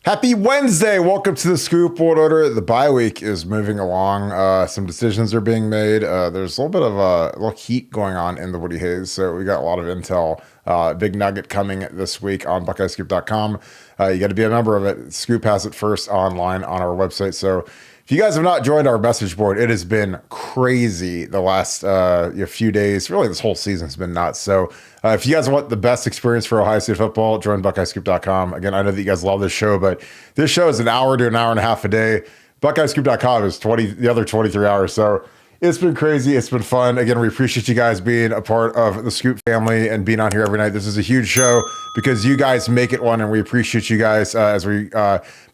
Happy Wednesday. Welcome to the Scoop. World Order. The bye week is moving along. Some decisions are being made. There's a little bit of a little heat going on in the Woody Hayes. So we got a lot of intel. Big nugget coming this week on BuckeyeScoop.com. You got to be a member of it. Scoop has it first online on our website. So if you guys have not joined our message board, it has been crazy the last few days. Really, this whole season has been nuts. So if you guys want the best experience for Ohio State football, join BuckeyeScoop.com. Again, I know that you guys love this show, but this show is an hour to an hour and a half a day. BuckeyeScoop.com is the other 23 hours. So it's been crazy. It's been fun. Again, we appreciate you guys being a part of the Scoop family and being on here every night. This is a huge show because you guys make it one, and we appreciate you guys as we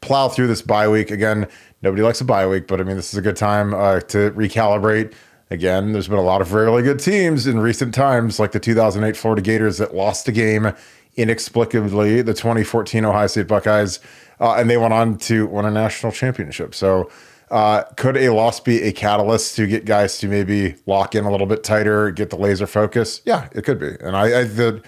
plow through this bye week. Again, nobody likes a bye week, but I mean, this is a good time to recalibrate. Again, there's been a lot of really good teams in recent times, like the 2008 Florida Gators that lost a game inexplicably, the 2014 Ohio State Buckeyes, and they went on to win a national championship. So could a loss be a catalyst to get guys to maybe lock in a little bit tighter, get the laser focus? Yeah, it could be. And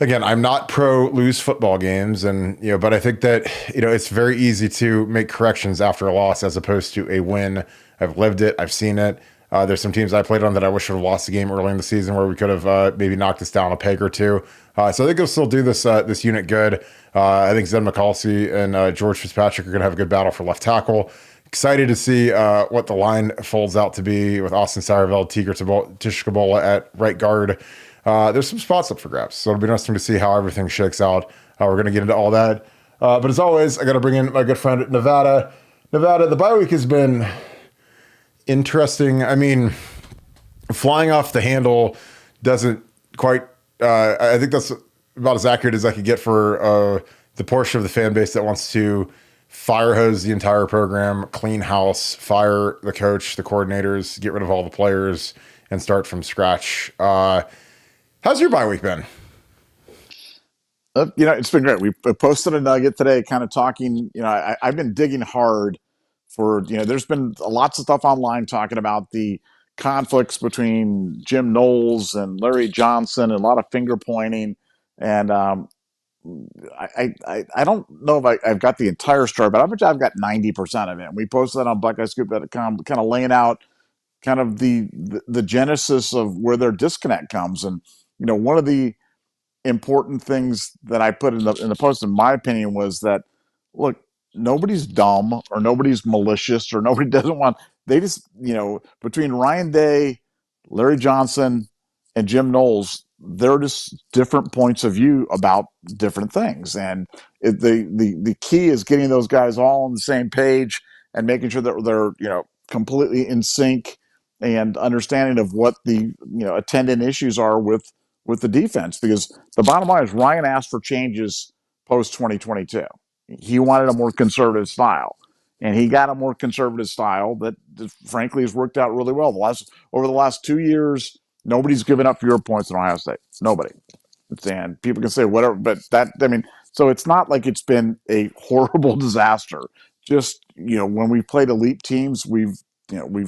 again, I'm not pro lose football games, and but I think that it's very easy to make corrections after a loss as opposed to a win. I've lived it. I've seen it. There's some teams I played on that I wish would have lost the game early in the season where we could have maybe knocked us down a peg or two. So I think we'll still do this unit good. I think Zen McCalsey and George Fitzpatrick are going to have a good battle for left tackle. Excited to see what the line folds out to be with Austin Sourveld, Tish Kabola at right guard. There's some spots up for grabs, so it'll be interesting to see how everything shakes out. We're going to get into all that. But as always, I got to bring in my good friend Nevada. Nevada, the bye week has been interesting. I mean, flying off the handle doesn't quite, I think that's about as accurate as I could get for the portion of the fan base that wants to fire hose the entire program, clean house, fire the coach, the coordinators, get rid of all the players, and start from scratch. How's your bye week been? It's been great. We posted a nugget today, kind of talking. I've been digging hard for. There's been lots of stuff online talking about the conflicts between Jim Knowles and Larry Johnson, and a lot of finger pointing. And I don't know if I've got the entire story, but I bet I've got 90% of it. And we posted that on BuckeyeScoop.com, kind of laying out kind of the genesis of where their disconnect comes. And one of the important things that I put in the post, in my opinion, was that look, nobody's dumb or nobody's malicious or nobody doesn't want. They just between Ryan Day, Larry Johnson, and Jim Knowles, they're just different points of view about different things, and the key is getting those guys all on the same page and making sure that they're completely in sync and understanding of what the attendant issues are with the defense, because the bottom line is Ryan asked for changes post 2022. He wanted a more conservative style, and he got a more conservative style that frankly has worked out really well. Over the last 2 years, nobody's given up fewer points than Ohio State. Nobody. And people can say whatever, but so it's not like it's been a horrible disaster. Just when we've played elite teams, we've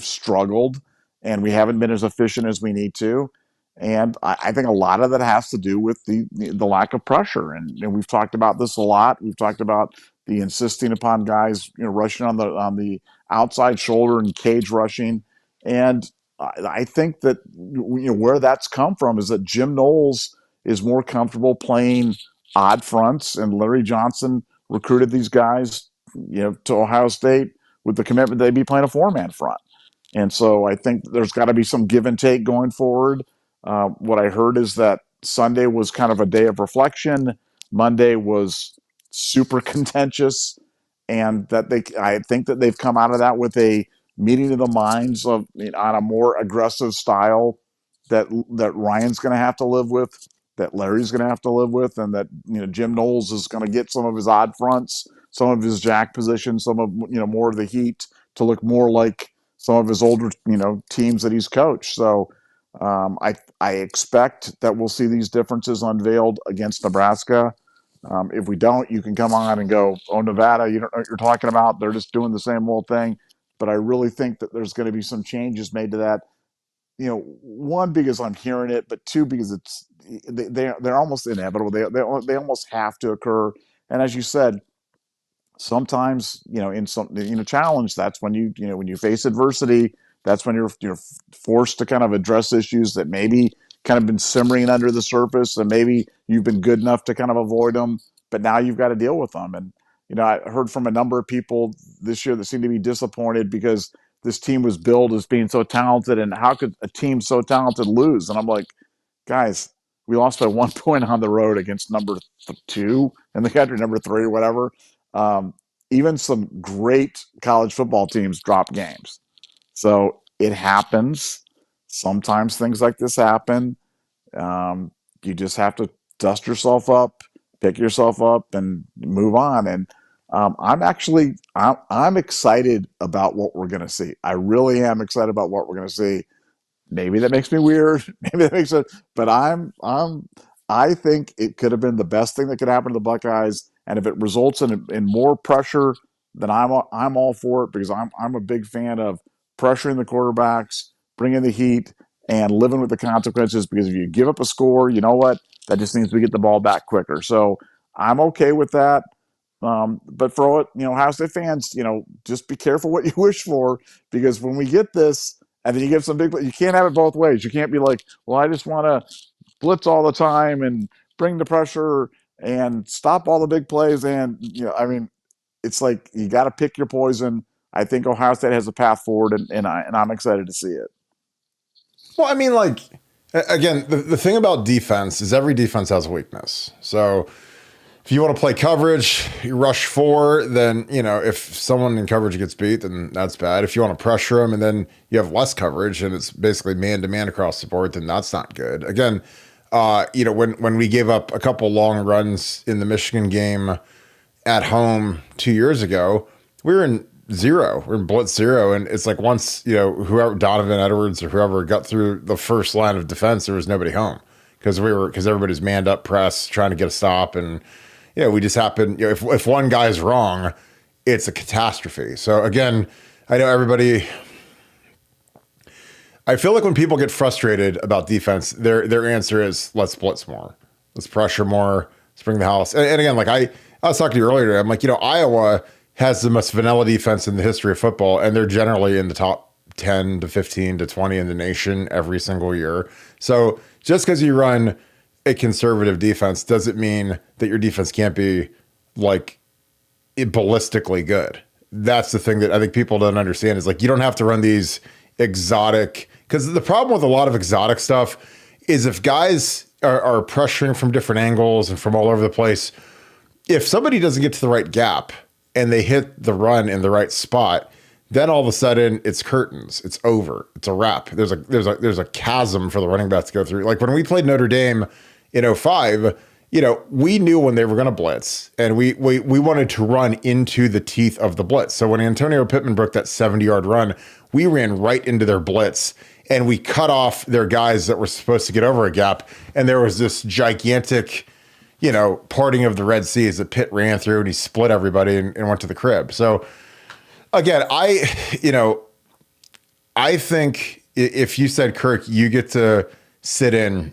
struggled and we haven't been as efficient as we need to. And I think a lot of that has to do with the lack of pressure. And we've talked about this a lot. We've talked about the insisting upon guys rushing on the outside shoulder and cage rushing. And I think that where that's come from is that Jim Knowles is more comfortable playing odd fronts, and Larry Johnson recruited these guys to Ohio State with the commitment they'd be playing a four-man front. And so I think there's got to be some give and take going forward. What I heard is that Sunday was kind of a day of reflection. Monday was super contentious, and that I think that they've come out of that with a meeting of the minds of on a more aggressive style that Ryan's going to have to live with, that Larry's going to have to live with, and that Jim Knowles is going to get some of his odd fronts, some of his jack positions, some of more of the heat to look more like some of his older teams that he's coached. So I expect that we'll see these differences unveiled against Nebraska. If we don't, you can come on and go, "Oh, Nevada, you don't know what you're talking about. They're just doing the same old thing." But I really think that there's going to be some changes made to that. One, because I'm hearing it, but two, because they're almost inevitable. They almost have to occur. And as you said, sometimes, in some, challenge, that's when when you face adversity, that's when you're forced to kind of address issues that maybe kind of been simmering under the surface, and maybe you've been good enough to kind of avoid them, but now you've got to deal with them. And I heard from a number of people this year that seemed to be disappointed because this team was billed as being so talented, and how could a team so talented lose? And I'm like, guys, we lost by 1 point on the road against number 2 in the country, number 3 or whatever. Even some great college football teams drop games. So it happens. Sometimes things like this happen. You just have to dust yourself up, pick yourself up, and move on. And I'm excited about what we're going to see. I really am excited about what we're going to see. Maybe that makes me weird. Maybe that makes it, but I think it could have been the best thing that could happen to the Buckeyes. And if it results in more pressure, then I'm all for it, because I'm a big fan of pressuring the quarterbacks, bringing the heat, and living with the consequences. Because if you give up a score, you know what? That just means we get the ball back quicker. So I'm okay with that. But for all Ohio State fans, just be careful what you wish for, because when we get this, and then you give some big, you can't have it both ways. You can't be like, well, I just want to blitz all the time and bring the pressure and stop all the big plays. And, it's like, you got to pick your poison. I think Ohio State has a path forward, and I'm excited to see it. Well, I mean, like, again, the thing about defense is every defense has a weakness. So if you want to play coverage, you rush 4, then, if someone in coverage gets beat, then that's bad. If you want to pressure them and then you have less coverage and it's basically man-to-man across the board, then that's not good. Again, when we gave up a couple long runs in the Michigan game at home 2 years ago, we were in 0. We're in blitz 0. And it's like once, whoever, Donovan Edwards or whoever got through the first line of defense, there was nobody home because everybody's manned up press trying to get a stop. And, we just happen, if one guy's wrong, it's a catastrophe. So again, I know everybody, I feel like when people get frustrated about defense, their answer is, let's blitz more, let's pressure more, let's bring the house. And again, like I was talking to you earlier today, I'm like, Iowa has the most vanilla defense in the history of football, and they're generally in the top 10 to 15 to 20 in the nation every single year. So just because you run a conservative defense doesn't mean that your defense can't be like ballistically good. That's the thing that I think people don't understand, is like, you don't have to run these exotic, because the problem with a lot of exotic stuff is if guys are pressuring from different angles and from all over the place, if somebody doesn't get to the right gap and they hit the run in the right spot, then all of a sudden it's curtains. It's over. It's a wrap. There's a chasm for the running back to go through. Like when we played Notre Dame in 2005, we knew when they were going to blitz, and we wanted to run into the teeth of the blitz. So when Antonio Pittman broke that 70-yard run, we ran right into their blitz, and we cut off their guys that were supposed to get over a gap. And there was this gigantic, parting of the Red Sea as the Pitt ran through, and he split everybody and went to the crib. So again, I think if you said, Kirk, you get to sit in,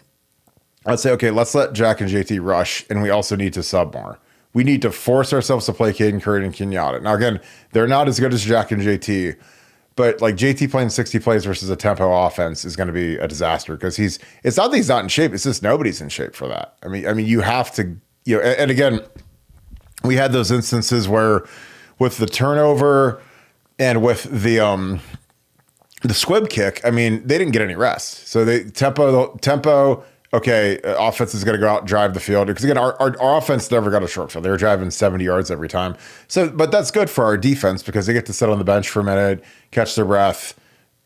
I'd say, okay, let's let Jack and JT rush, and we also need to sub more. We need to force ourselves to play Caden Curry and Kenyatta. Now, again, they're not as good as Jack and JT, but like JT playing 60 plays versus a tempo offense is going to be a disaster, because it's not that he's not in shape. It's just nobody's in shape for that. I mean, you have to, and again, we had those instances where with the turnover and with the squib kick, I mean, they didn't get any rest. So they tempo. Okay, offense is going to go out and drive the field. Because again, our offense never got a short field. They were driving 70 yards every time. So, but that's good for our defense, because they get to sit on the bench for a minute, catch their breath,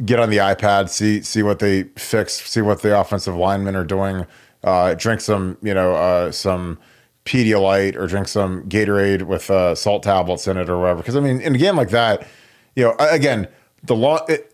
get on the iPad, see what they fixed, see what the offensive linemen are doing, drink some, some Pedialyte, or drink some Gatorade with salt tablets in it or whatever. Because I mean, in a game like that, again, it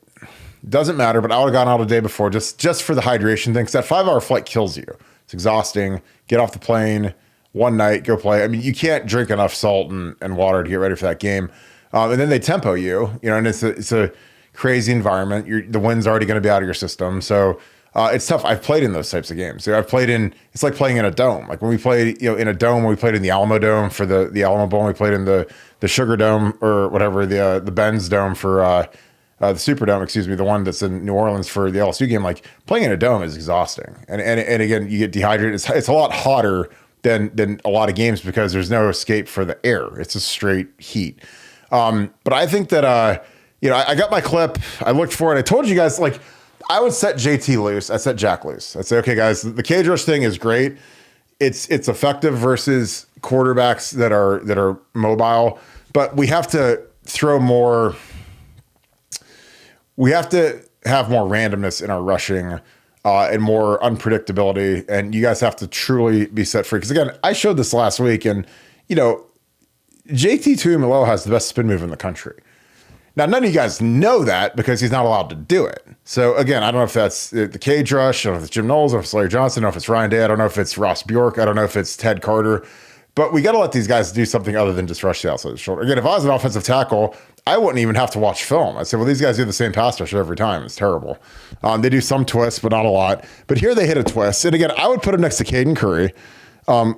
doesn't matter, but I would have gone out a day before just for the hydration thing, because that 5-hour flight kills you. It's exhausting. Get off the plane one night, go play. I mean, you can't drink enough salt and water to get ready for that game. And then they tempo you, and it's a crazy environment. The wind's already going to be out of your system. So It's tough. I've played in those types of games. So it's like playing in a dome. Like when we played, in a dome, when we played in the Alamo Dome for the Alamo Bowl, we played in the Sugar Dome or whatever, the Benz Dome for the Superdome, excuse me, the one that's in New Orleans for the LSU game. Like playing in a dome is exxhausting. And again, you get dehydrated. It's a lot hotter than a lot of games because there's no escape for the air. It's just straight heat. But I think that, I got my clip. I looked for it. I told you guys, like, I would set JT loose. I set Jack loose. I'd say, okay, guys, the cage rush thing is great. It's effective versus quarterbacks that are mobile, but we have to throw more. We have to have more randomness in our rushing and more unpredictability. And you guys have to truly be set free. Because again, I showed this last week, and JT Tuimoloau has the best spin move in the country. Now, none of you guys know that because he's not allowed to do it. So again, I don't know if that's the cage rush. I don't know if it's Jim Knowles, I don't know if it's Larry Johnson, I don't know if it's Ryan Day, I don't know if it's Ross Bjork, I don't know if it's Ted Carter. But we got to let these guys do something other than just rush the outside of the shoulder. Again, if I was an offensive tackle, I wouldn't even have to watch film. I'd say, well, these guys do the same pass rush every time. It's terrible. They do some twists, but not a lot. But here they hit a twist. And again, I would put him next to Caden Curry. And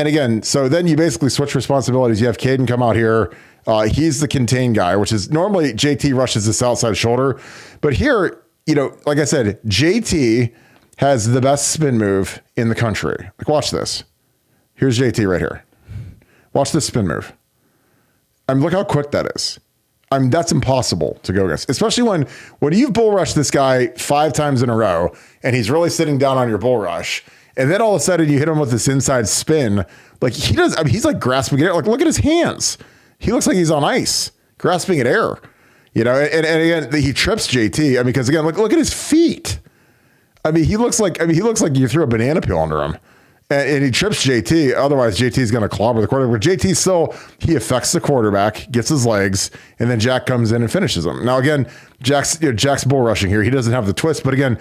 again, so then you basically switch responsibilities. You have Caden come out here. He's the contain guy, which is normally JT rushes this outside shoulder. But here, like I said, JT has the best spin move in the country. Like, watch this. Here's JT right here. Watch this spin move. Look how quick that is. That's impossible to go against, especially when you've bull rushed this guy 5 times in a row and he's really sitting down on your bull rush. And then all of a sudden you hit him with this inside spin. Like he's like grasping at air. Like, look at his hands. He looks like he's on ice, grasping at air, and again, he trips JT. Because again, look at his feet. He looks like you threw a banana peel under him. And he trips JT. Otherwise, JT's going to clobber the quarterback. But JT he affects the quarterback, gets his legs, and then Jack comes in and finishes him. Now, again, Jack's bull rushing here. He doesn't have the twist. But again,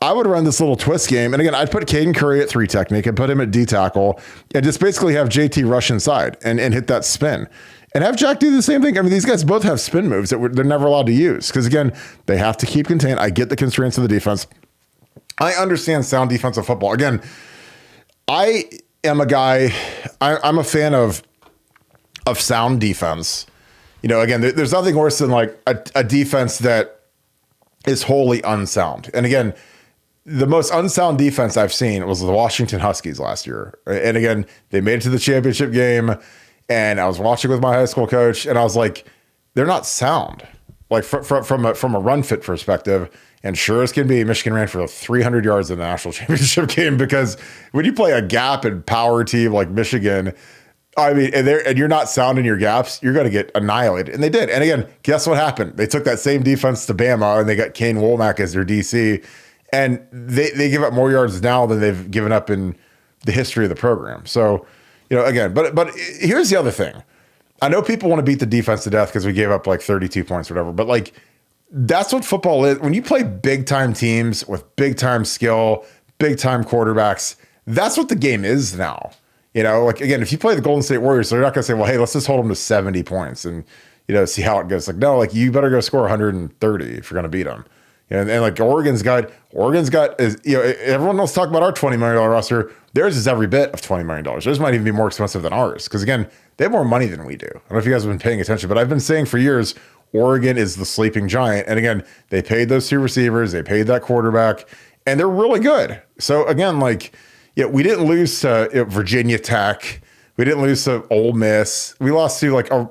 I would run this little twist game. And again, I'd put Caden Curry at 3 technique and put him at D tackle and just basically have JT rush inside and hit that spin. And have Jack do the same thing. These guys both have spin moves that they're never allowed to use. Because again, they have to keep contained. I get the constraints of the defense. I understand sound defensive football. Again, I am a guy, I'm a fan of sound defense. Again, there's nothing worse than like a defense that is wholly unsound. And again, the most unsound defense I've seen was the Washington Huskies last year. And again, they made it to the championship game, and I was watching with my high school coach, and I was like, they're not sound. Like from a run fit perspective. And sure as can be, Michigan ran for 300 yards in the national championship game, because when you play a gap and power team like Michigan, and you're not sound in your gaps, you're going to get annihilated. And they did. And again, guess what happened? They took that same defense to Bama, and they got Kane Womack as their DC. And they give up more yards now than they've given up in the history of the program. So, again, but here's the other thing. I know people want to beat the defense to death because we gave up like 32 points or whatever, but like, that's what football is. When you play big time teams with big time skill, big time quarterbacks, that's what the game is now. Like, again, if you play the Golden State Warriors, so you're not going to say, well, hey, let's just hold them to 70 points and, see how it goes. Like, no, like you better go score 130 if you're going to beat them. And like Oregon's got is, everyone else talk about our $20 million roster. Theirs is every bit of $20 million. Theirs might even be more expensive than ours. Because again, they have more money than we do. I don't know if you guys have been paying attention, but I've been saying for years, Oregon is the sleeping giant. And again, they paid those 2 receivers, they paid that quarterback, and they're really good. So again, like, we didn't lose to Virginia Tech. We didn't lose to Ole Miss. We lost to like a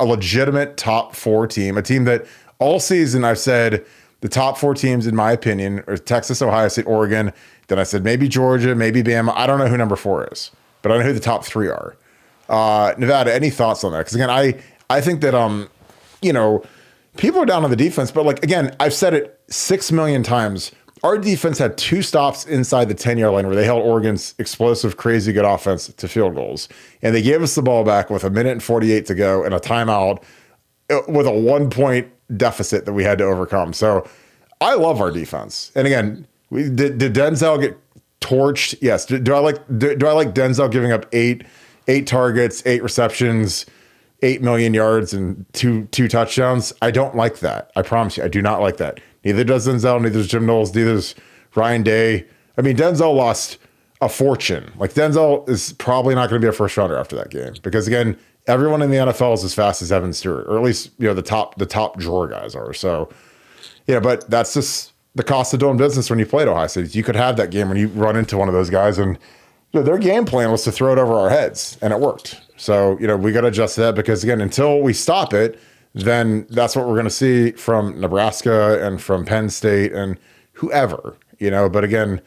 legitimate top 4 team, a team that all season I've said the top 4 teams, in my opinion, are Texas, Ohio State, Oregon. Then I said maybe Georgia, maybe Bama. I don't know who number 4 is, but I know who the top 3 are. Nevada, any thoughts on that? Because again, I think that people are down on the defense, but like, again, I've said it 6 million times. Our defense had 2 stops inside the 10-yard line where they held Oregon's explosive, crazy good offense to field goals. And they gave us the ball back with 1:48 to go and a timeout with a 1-point deficit that we had to overcome. So I love our defense. And again, did Denzel get torched? Yes. Do I like Denzel giving up eight targets, 8 receptions, 8 million yards and two touchdowns? I don't like that. I promise you, I do not like that. Neither does Denzel, neither does Jim Knowles, neither does Ryan Day. I mean, Denzel lost a fortune. Like Denzel is probably not going to be a first rounder after that game because again, everyone in the NFL is as fast as Evan Stewart, or at least the top drawer guys are. So but that's just the cost of doing business when you play at Ohio State. You could have that game when you run into one of those guys, and their game plan was to throw it over our heads, and it worked. So we got to adjust to that because again, until we stop it, then that's what we're going to see from Nebraska and from Penn State and whoever. But again.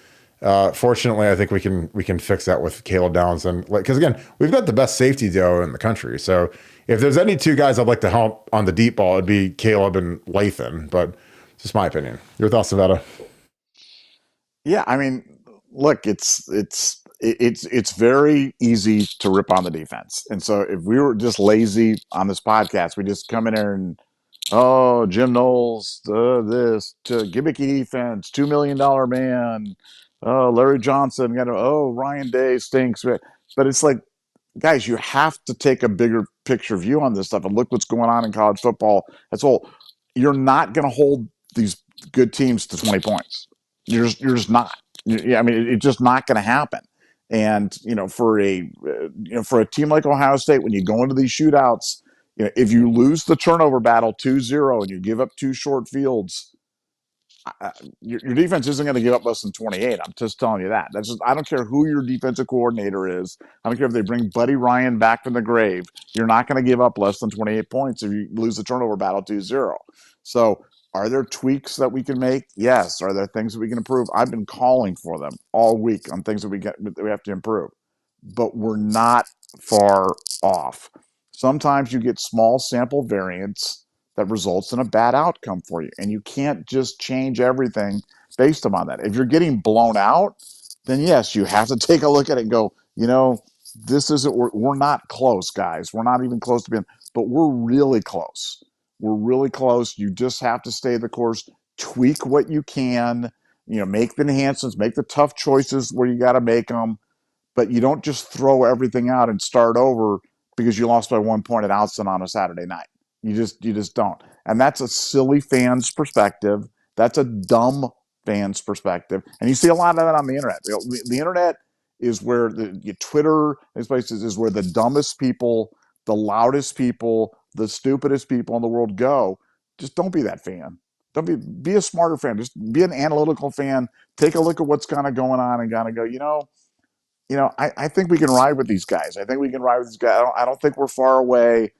Fortunately, I think we can fix that with Caleb Downs, and because again, we've got the best safety duo in the country. So if there's any two guys I'd like to help on the deep ball, it'd be Caleb and Lathan. But it's just my opinion. Your thoughts, Nevada? Yeah, I mean, look, it's very easy to rip on the defense, and so if we were just lazy on this podcast, we just come in here and Jim Knowles, this gimmicky defense, $2 million man. Larry Johnson, Ryan Day stinks. But it's like, guys, you have to take a bigger picture view on this stuff and look what's going on in college football. That's all. You're not going to hold these good teams to 20 points. You're just not. I mean, it's just not going to happen. And for a team like Ohio State, when you go into these shootouts, if you lose the turnover battle 2-0 and you give up 2 short fields, your defense isn't going to give up less than 28. I'm just telling you that. I don't care who your defensive coordinator is. I don't care if they bring Buddy Ryan back from the grave. You're not going to give up less than 28 points if you lose the turnover battle 2-0. So are there tweaks that we can make? Yes. Are there things that we can improve? I've been calling for them all week on things that we have to improve. But we're not far off. Sometimes you get small sample variance that results in a bad outcome for you. And you can't just change everything based upon that. If you're getting blown out, then yes, you have to take a look at it and go, this isn't, we're not close, guys. We're not even close to being, but we're really close. We're really close. You just have to stay the course, tweak what you can, make the enhancements, make the tough choices where you got to make them, but you don't just throw everything out and start over because you lost by 1 point at Outson on a Saturday night. You just don't. And that's a silly fan's perspective. That's a dumb fan's perspective. And you see a lot of that on the internet. The internet is where Twitter, these places is where the dumbest people, the loudest people, the stupidest people in the world go. Just don't be that fan. Don't be a smarter fan. Just be an analytical fan. Take a look at what's kind of going on and kind of go, I think we can ride with these guys. I don't think we're far away.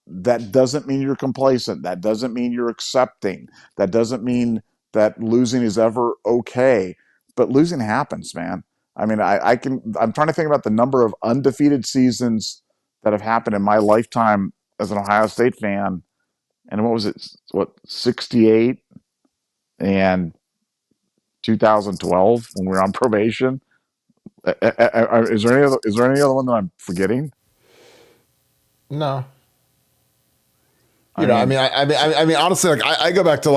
That doesn't mean you're complacent. That doesn't mean you're accepting. That doesn't mean that losing is ever okay. But losing happens, man. I mean, I'm trying to think about the number of undefeated seasons that have happened in my lifetime as an Ohio State fan. And what was it? 68 and 2012 when we were on probation. Is there any other one that I'm forgetting? No. I mean, honestly, like I go back to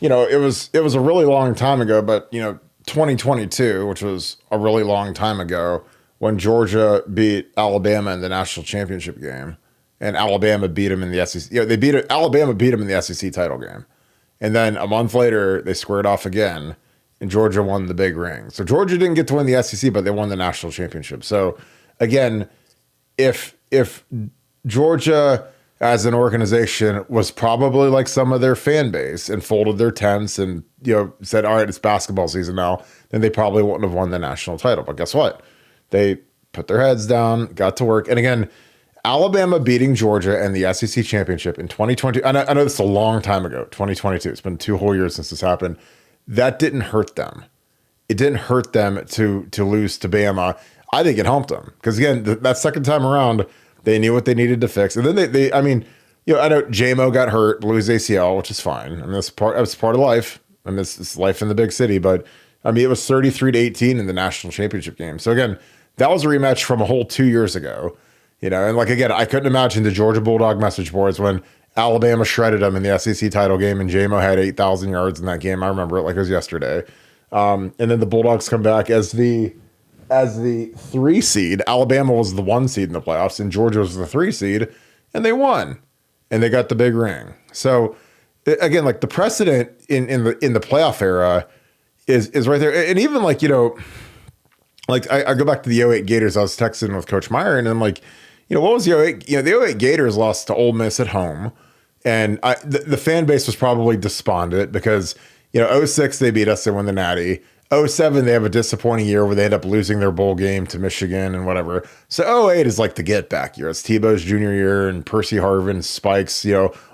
it was a really long time ago, but 2022, which was a really long time ago, when Georgia beat Alabama in the national championship game, and Alabama beat them in the SEC. Alabama beat them in the SEC title game, and then a month later they squared off again, and Georgia won the big ring. So Georgia didn't get to win the SEC, but they won the national championship. So again, if Georgia as an organization was probably like some of their fan base and folded their tents and said, all right, it's basketball season now, then they probably wouldn't have won the national title. But guess what? They put their heads down, got to work. And again, Alabama beating Georgia in the SEC championship in 2020. I know this is a long time ago, 2022. It's been 2 whole years since this happened. That didn't hurt them. It didn't hurt them to lose to Bama. I think it helped them because again, that second time around, they knew what they needed to fix. And then I know J-Mo got hurt, lose ACL, which is fine. I mean, that's part of life. I mean, it's life in the big city. But I mean, it was 33-18 in the national championship game. So again, that was a rematch from a whole 2 years ago. And again, I couldn't imagine the Georgia Bulldog message boards when Alabama shredded them in the SEC title game and J-Mo had 8,000 yards in that game. I remember it like it was yesterday. And then the Bulldogs come back as the 3 seed. Alabama was the 1 seed in the playoffs and Georgia was the 3 seed, and they won and they got the big ring. So again, like the precedent in the playoff era, is right there. And even like, like I go back to the '08 Gators. I was texting with Coach Meyer, and I'm like, what was the '08? The '08 Gators lost to Ole Miss at home, and the fan base was probably despondent because '06 they beat us, they won the Natty. '07 they have a disappointing year where they end up losing their bowl game to Michigan and whatever. So '08 is like the get back year. It's Tebow's junior year and Percy Harvin, Spikes,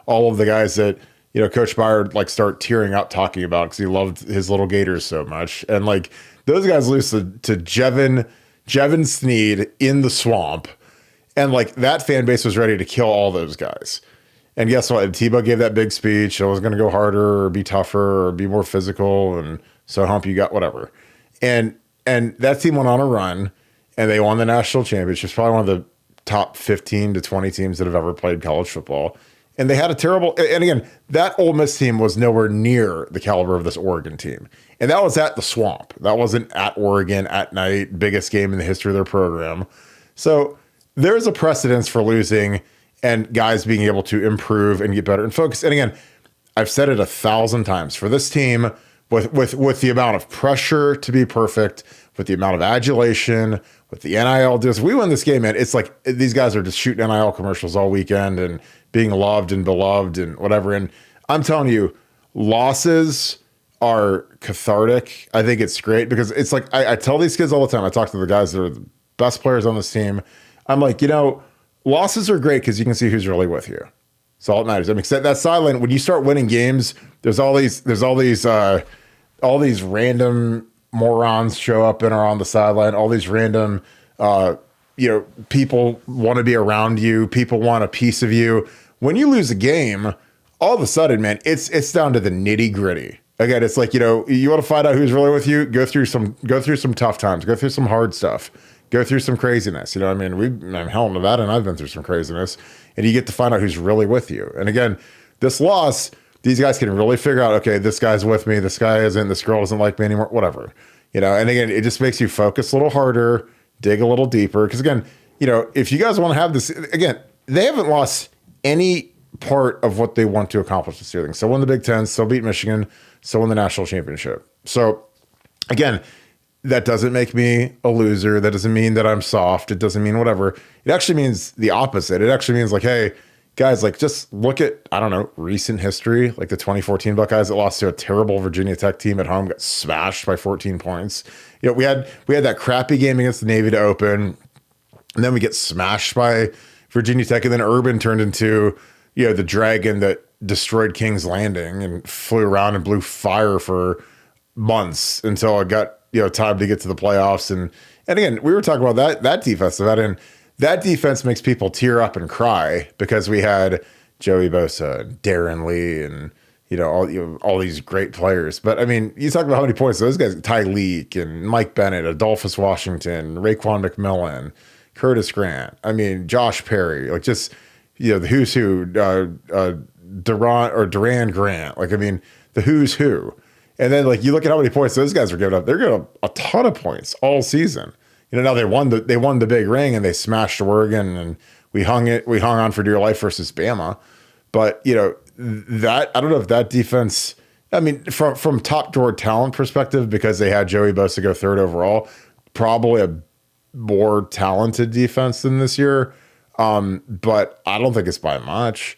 all of the guys that Coach Meyer like start tearing up talking about because he loved his little Gators so much. And like those guys lose to Jevin Sneed in the swamp. And like that fan base was ready to kill all those guys. And guess what? Tebow gave that big speech. I was going to go harder or be tougher or be more physical. And so hump, you got whatever. And that team went on a run and they won the national championship. It's probably one of the top 15 to 20 teams that have ever played college football. And they had a terrible, and again, that Ole Miss team was nowhere near the caliber of this Oregon team. And that was at the swamp. That wasn't at Oregon at night, biggest game in the history of their program. So there's a precedence for losing and guys being able to improve and get better and focus. And again, I've said it 1,000 times for this team with the amount of pressure to be perfect, with the amount of adulation, with the NIL deals. We win this game, man. It's like these guys are just shooting NIL commercials all weekend and being loved and beloved and whatever. And I'm telling you, losses are cathartic. I think it's great because it's like I tell these kids all the time. I talk to the guys that are the best players on this team. I'm like, losses are great because you can see who's really with you. It's all that matters. I mean, that sideline, when you start winning games, there's all these random morons show up and are on the sideline. All these random, people want to be around you. People want a piece of you. When you lose a game, all of a sudden, man, it's down to the nitty gritty. Again, it's like, you want to find out who's really with you. Go through some tough times. Go through some hard stuff. Go through some craziness. Hell, Nevada, and I've been through some craziness. And you get to find out who's really with you. And again, this loss, these guys can really figure out, okay, this guy's with me. This guy isn't. This girl doesn't like me anymore. Whatever. And again, it just makes you focus a little harder, dig a little deeper. Because again, if you guys want to have this, again, they haven't lost any part of what they want to accomplish this year. Still won the Big Ten, still beat Michigan, still won the national championship. So again, that doesn't make me a loser. That doesn't mean that I'm soft. It doesn't mean whatever. It actually means the opposite. It actually means like, hey, guys, like just look at, I don't know, recent history, like the 2014 Buckeyes that lost to a terrible Virginia Tech team at home, got smashed by 14 points. We had that crappy game against the Navy to open, and then we get smashed by Virginia Tech, and then Urban turned into, the dragon that destroyed King's Landing and flew around and blew fire for months until it got, time to get to the playoffs. And again, we were talking about that defensive end, and that defense makes people tear up and cry because we had Joey Bosa, Darren Lee, and all these great players. But I mean, you talk about how many points those guys: Ty Leak and Mike Bennett, Adolphus Washington, Raekwon McMillan, Curtis Grant. I mean, Josh Perry, like just the who's who, Duran Grant. Like I mean, the who's who. And then like you look at how many points those guys are giving up. They're giving up a ton of points all season. Now they won the big ring and they smashed Oregon and we hung on for dear life versus Bama. But that, I don't know if that defense, I mean, from top drawer talent perspective, because they had Joey Bosa go third overall, probably a more talented defense than this year. But I don't think it's by much.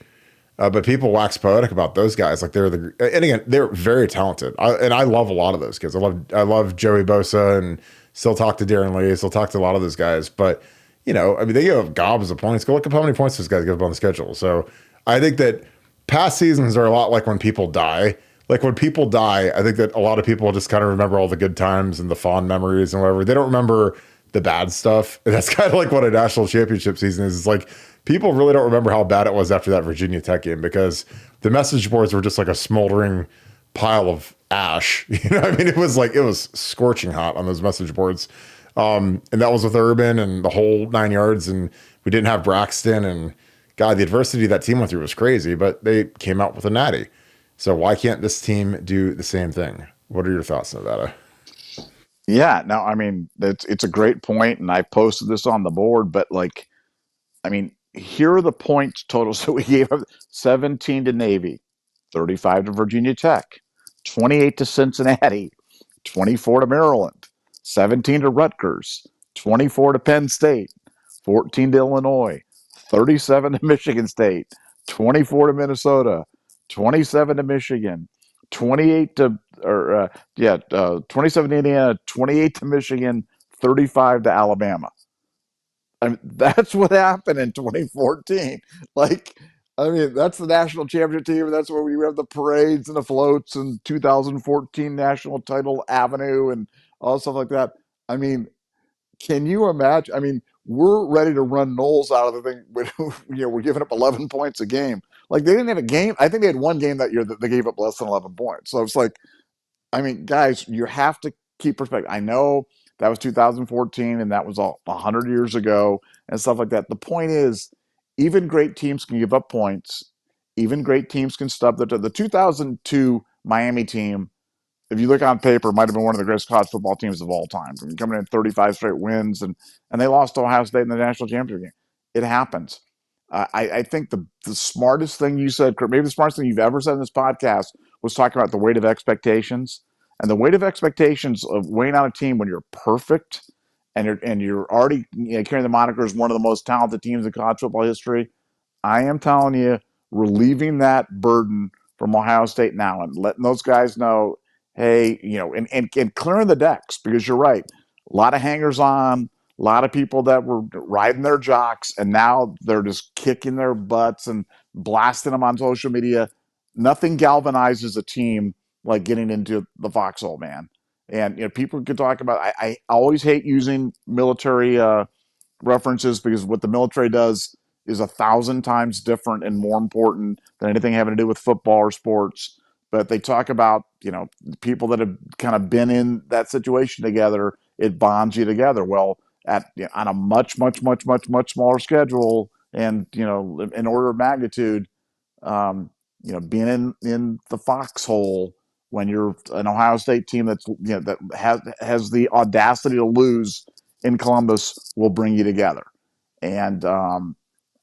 But people wax poetic about those guys. Like and again, they're very talented. I love a lot of those kids. I love Joey Bosa and still talk to Darren Lee. Still talk to a lot of those guys. But, I mean, they give up gobs of points. Go look up how many points those guys give up on the schedule. So I think that past seasons are a lot like when people die. Like when people die, I think that a lot of people just kind of remember all the good times and the fond memories and whatever. They don't remember the bad stuff. And that's kind of like what a national championship season is. It's like people really don't remember how bad it was after that Virginia Tech game because the message boards were just like a smoldering pile of ash. I mean, it was scorching hot on those message boards. And that was with Urban and the whole 9 yards. And we didn't have Braxton. And God, the adversity that team went through was crazy, but they came out with a natty. So why can't this team do the same thing? What are your thoughts, Nevada? Yeah, no, I mean, it's a great point, and I posted this on the board, but like, I mean, here are the points totals that we gave up: 17 to Navy, 35 to Virginia Tech, 28 to Cincinnati, 24 to Maryland, 17 to Rutgers, 24 to Penn State, 14 to Illinois, 37 to Michigan State, 24 to Minnesota, 27 to Michigan, 28 to 27 to Indiana, 28 to Michigan, 35 to Alabama. I mean, that's what happened in 2014. Like, I mean, that's the national championship team. That's where we have the parades and the floats and 2014 national title avenue and all stuff like that. I mean, can you imagine? I mean, we're ready to run Knowles out of the thing. We're giving up 11 points a game. Like, they didn't have a game. I think they had one game that year that they gave up less than 11 points. So it's like, I mean, guys, you have to keep perspective. I know that was 2014 and that was 100 years ago and stuff like that. The point is, even great teams can give up points. Even great teams can stub the 2002 Miami team. If you look on paper, might have been one of the greatest college football teams of all time. I mean, coming in 35 straight wins, and they lost to Ohio State in the national championship game. It happens. I think the smartest thing you said, Kurt, maybe the smartest thing you've ever said in this podcast, was talking about the weight of expectations. And the weight of expectations of weighing on a team when you're perfect and you're already carrying the moniker as one of the most talented teams in college football history. I am telling you, relieving that burden from Ohio State now and letting those guys know, hey, and clearing the decks, because you're right. A lot of hangers on, a lot of people that were riding their jocks, and now they're just kicking their butts and blasting them on social media. Nothing galvanizes a team like getting into the foxhole, man. And people could talk about. I always hate using military references, because what the military does is 1,000 times different and more important than anything having to do with football or sports. But they talk about people that have kind of been in that situation together. It bonds you together. Well, on a much smaller schedule, and in order of magnitude, being in the foxhole when you're an Ohio State team that's that has the audacity to lose in Columbus will bring you together. And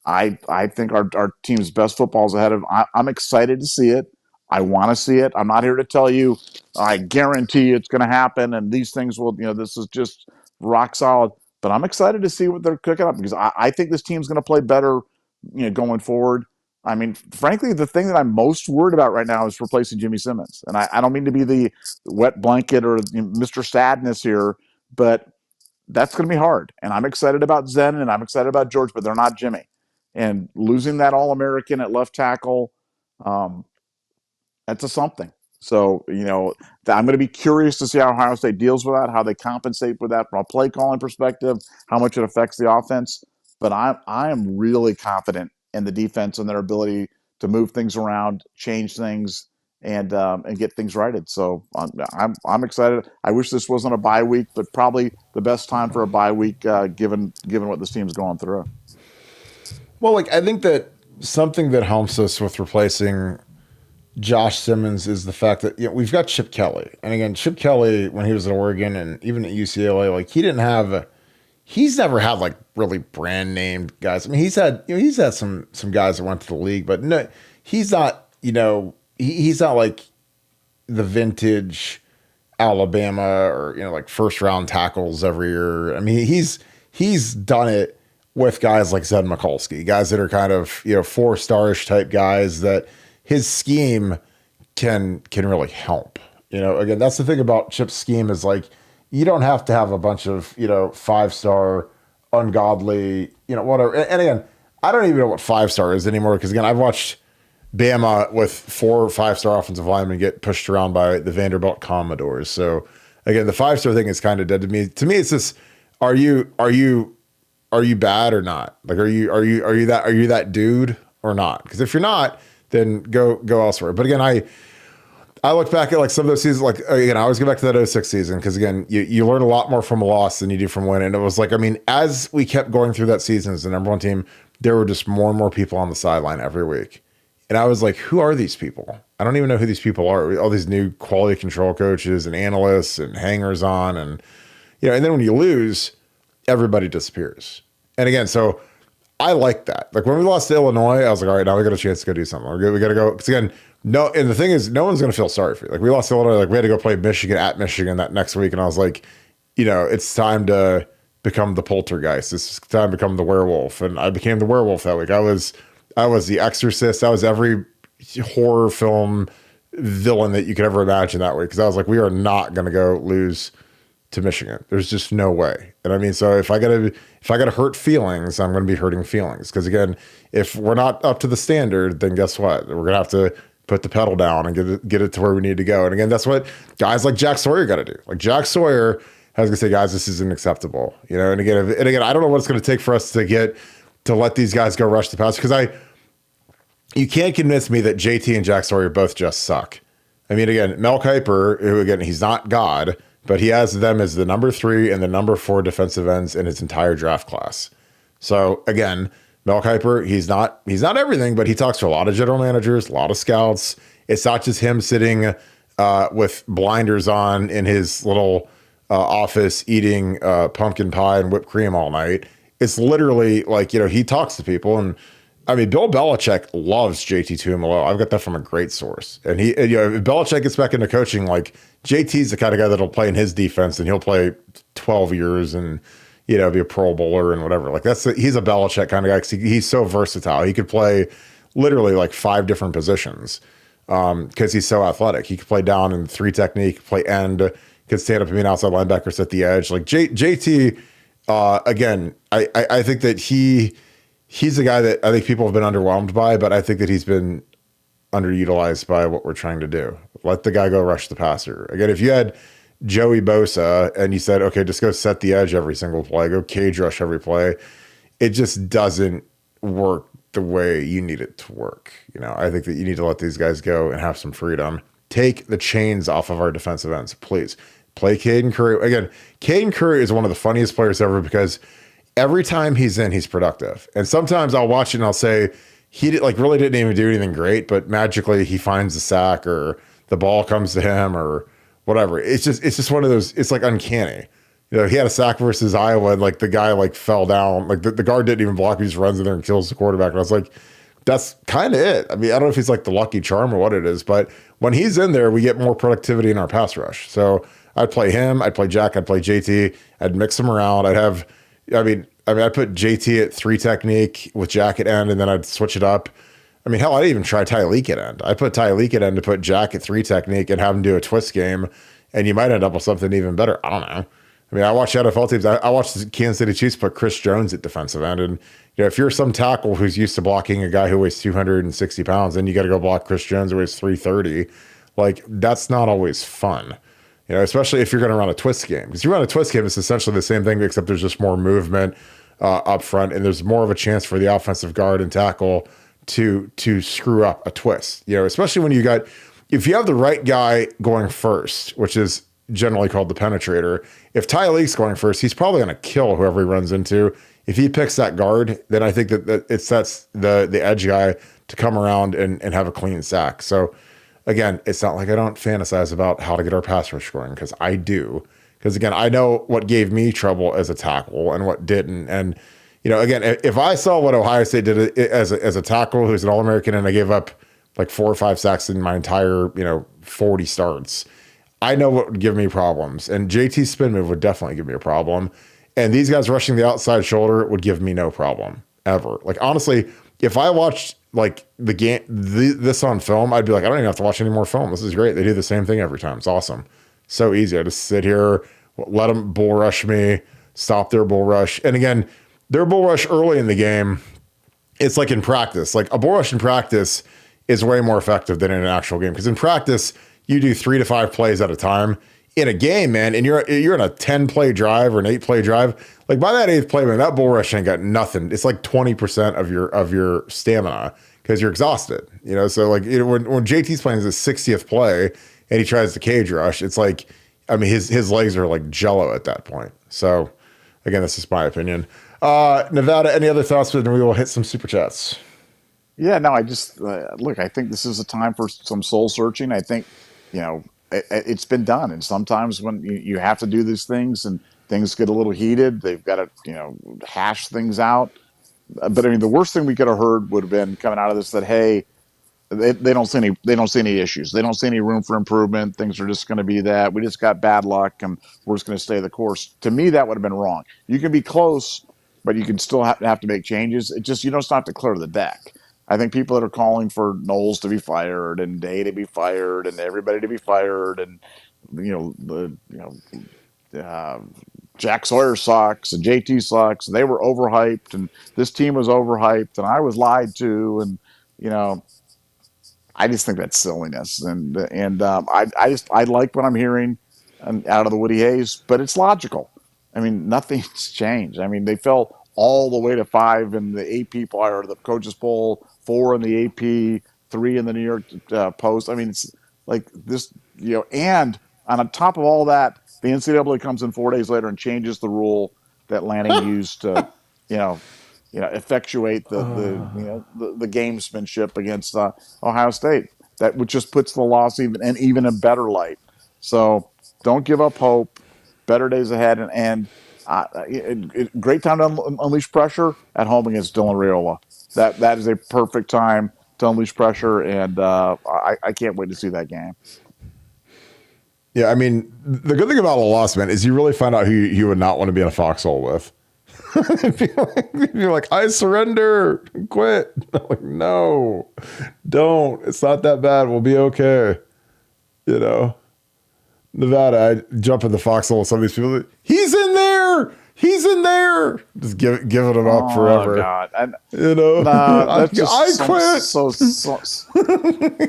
I think our team's best football is ahead of. I'm excited to see it. I want to see it. I'm not here to tell you I guarantee it's going to happen and these things will. This is just rock solid. But I'm excited to see what they're cooking up, because I think this team's going to play better, going forward. I mean, frankly, the thing that I'm most worried about right now is replacing Jimmy Simmons. And I don't mean to be the wet blanket or Mr. Sadness here, but that's going to be hard. And I'm excited about Zen and I'm excited about George, but they're not Jimmy. And losing that All-American at left tackle, that's a something. So, I'm going to be curious to see how Ohio State deals with that, how they compensate for that from a play calling perspective, how much it affects the offense. But I am really confident in the defense and their ability to move things around, change things, and get things righted. So I'm excited. I wish this wasn't a bye week, but probably the best time for a bye week, given what this team's going through. Well, I think that something that helps us with replacing Josh Simmons is the fact that we've got Chip Kelly. And again, Chip Kelly, when he was at Oregon and even at UCLA, he's never had really brand named guys. I mean, he's had some guys that went to the league, but no, he's not, he's not like the vintage Alabama or, first round tackles every year. I mean, he's done it with guys like Zed Mikulski, guys that are kind of, 4-star-ish type guys that his scheme can really help. Again, that's the thing about Chip's scheme is you don't have to have a bunch of, 5-star ungodly, whatever. And again, I don't even know what 5-star is anymore. Cause again, I've watched Bama with 4 or 5-star offensive linemen get pushed around by the Vanderbilt Commodores. So again, the 5-star thing is kind of dead to me. To me, it's this, are you bad or not? Are you that dude or not? Because if you're not, then go elsewhere. But again, I look back at some of those seasons, again, I always go back to that 06 season, because again, you learn a lot more from a loss than you do from winning. And it was as we kept going through that season as the number one team, there were just more and more people on the sideline every week. And I was like, who are these people? I don't even know who these people are. All these new quality control coaches and analysts and hangers on. And, and then when you lose, everybody disappears. And again, so I like that. When we lost to Illinois, I was like, all right, now we got a chance to go do something. We got to go. Because again, No, and the thing is, no one's going to feel sorry for you. Like we lost Illinois, like we had to go play Michigan at Michigan that next week, and I was like, it's time to become the poltergeist. It's time to become the werewolf, and I became the werewolf that week. I was the Exorcist. I was every horror film villain that you could ever imagine that week because I was like, we are not going to go lose to Michigan. There's just no way. And I mean, so if I gotta hurt feelings, I'm going to be hurting feelings because again, if we're not up to the standard, then guess what? We're going to have to put the pedal down and get it to where we need to go. And again, that's what guys like Jack Sawyer got to do. Like Jack Sawyer has to say, guys, this isn't acceptable. And again, I don't know what it's going to take for us to let these guys go rush the pass because you can't convince me that JT and Jack Sawyer both just suck. I mean, again, Mel Kiper, who again, he's not God, but he has them as the number 3 and the number 4 defensive ends in his entire draft class. So again, Mel Kiper, he's not everything, but he talks to a lot of general managers, a lot of scouts. It's not just him sitting with blinders on in his little office eating pumpkin pie and whipped cream all night. It's literally like, he talks to people. And I mean, Bill Belichick loves JT Tuimoloau. I've got that from a great source. And if Belichick gets back into coaching, like JT's the kind of guy that'll play in his defense and he'll play 12 years and be a Pro Bowler and whatever. Like he's a Belichick kind of guy because he's so versatile. He could play literally like 5 different positions because he's so athletic. He could play down in 3 technique, play end, could stand up and be an outside linebacker, set the edge. Like JT, again, I think that he's a guy that I think people have been underwhelmed by, but I think that he's been underutilized by what we're trying to do. Let the guy go rush the passer. Again, if you had Joey Bosa and you said, okay, just go set the edge every single play, go cage rush every play, it just doesn't work the way you need it to work. I think that you need to let these guys go and have some freedom. Take the chains off of our defensive ends, please. Play Caden Curry. Again, Caden Curry is one of the funniest players ever because every time he's in, he's productive. And sometimes I'll watch it and I'll say, really didn't even do anything great, but magically he finds the sack or the ball comes to him or whatever. It's just one of those, it's like uncanny. He had a sack versus Iowa and like the guy like fell down, like the guard didn't even block, he just runs in there and kills the quarterback. And I was like, that's kind of it. I mean, I don't know if he's like the lucky charm or what it is, but when he's in there, we get more productivity in our pass rush. So I'd play him, I'd play Jack, I'd play JT, I'd mix them around. I'd put JT at 3 technique with Jack at end, and then I'd switch it up. I mean, hell, I'd even try Tyleek at end. I'd put Tyleek at end to put Jack at 3 technique and have him do a twist game, and you might end up with something even better. I don't know. I mean, I watch NFL teams. I watched the Kansas City Chiefs put Chris Jones at defensive end, and if you're some tackle who's used to blocking a guy who weighs 260 pounds, then you got to go block Chris Jones who weighs 330. Like, that's not always fun. Especially if you're going to run a twist game. Because you run a twist game, it's essentially the same thing, except there's just more movement up front, and there's more of a chance for the offensive guard and tackle to screw up a twist. Especially when if you have the right guy going first, which is generally called the penetrator. If Tyleek's going first, he's probably going to kill whoever he runs into. If he picks that guard, then I think that it sets the edge guy to come around and have a clean sack. So again, it's not like I don't fantasize about how to get our pass rush going, because I do. Because again, I know what gave me trouble as a tackle and what didn't. And again, if I saw what Ohio State did as a tackle who's an All-American and I gave up like 4 or 5 sacks in my entire 40 starts, I know what would give me problems. And JT's spin move would definitely give me a problem. And these guys rushing the outside shoulder would give me no problem ever. Like, honestly, if I watched like the game, this on film, I'd be like, I don't even have to watch any more film. This is great. They do the same thing every time. It's awesome. So easy. I just sit here, let them bull rush me, stop their bull rush. And again, their bull rush early in the game, it's like in practice. Like a bull rush in practice is way more effective than in an actual game. Because in practice, you do 3 to 5 plays at a time. In a game, man, and you're in a 10-play drive or an 8-play drive, like by that 8th play, man, that bull rush ain't got nothing. It's like 20% of your stamina because you're exhausted. So like when JT's playing his 60th play and he tries to cage rush, it's like, I mean, his legs are like jello at that point. So again, that's just my opinion. Nevada, any other thoughts? Then we will hit some super chats. Yeah, no, I just look. I think this is a time for some soul searching. I think it's been done, and sometimes when you have to do these things and things get a little heated, they've got to hash things out. But I mean, the worst thing we could have heard would have been coming out of this that, hey, they don't see any issues. They don't see any room for improvement. Things are just going to be that we just got bad luck and we're just going to stay the course. To me, that would have been wrong. You can be close, but you can still have to make changes. It just you don't have to clear the deck. I think people that are calling for Knowles to be fired and Day to be fired and everybody to be fired and Jack Sawyer sucks and JT sucks. They were overhyped and this team was overhyped and I was lied to and you know I just think that's silliness, and I like what I'm hearing out of the Woody Hayes, but it's logical. I mean, nothing's changed. I mean, they fell all the way to 5 in the AP poll or the coaches poll, 4 in the AP, 3 in the New York Post. I mean, it's like this, and on top of all that, the NCAA comes in 4 days later and changes the rule that Lanning used to, you know, effectuate the gamesmanship against Ohio State. That which just puts the loss even a better light. So don't give up hope. Better days ahead, and great time to unleash pressure at home against Dylan Raiola. That is a perfect time to unleash pressure, and I can't wait to see that game. Yeah, I mean, the good thing about a loss, man, is you really find out who you would not want to be in a foxhole with. You're like, I surrender, quit. I'm like, no, don't. It's not that bad. We'll be okay. Nevada, I jump in the foxhole with some of these people. Like, He's in there. Just giving them up forever. Oh God, that's just I quit.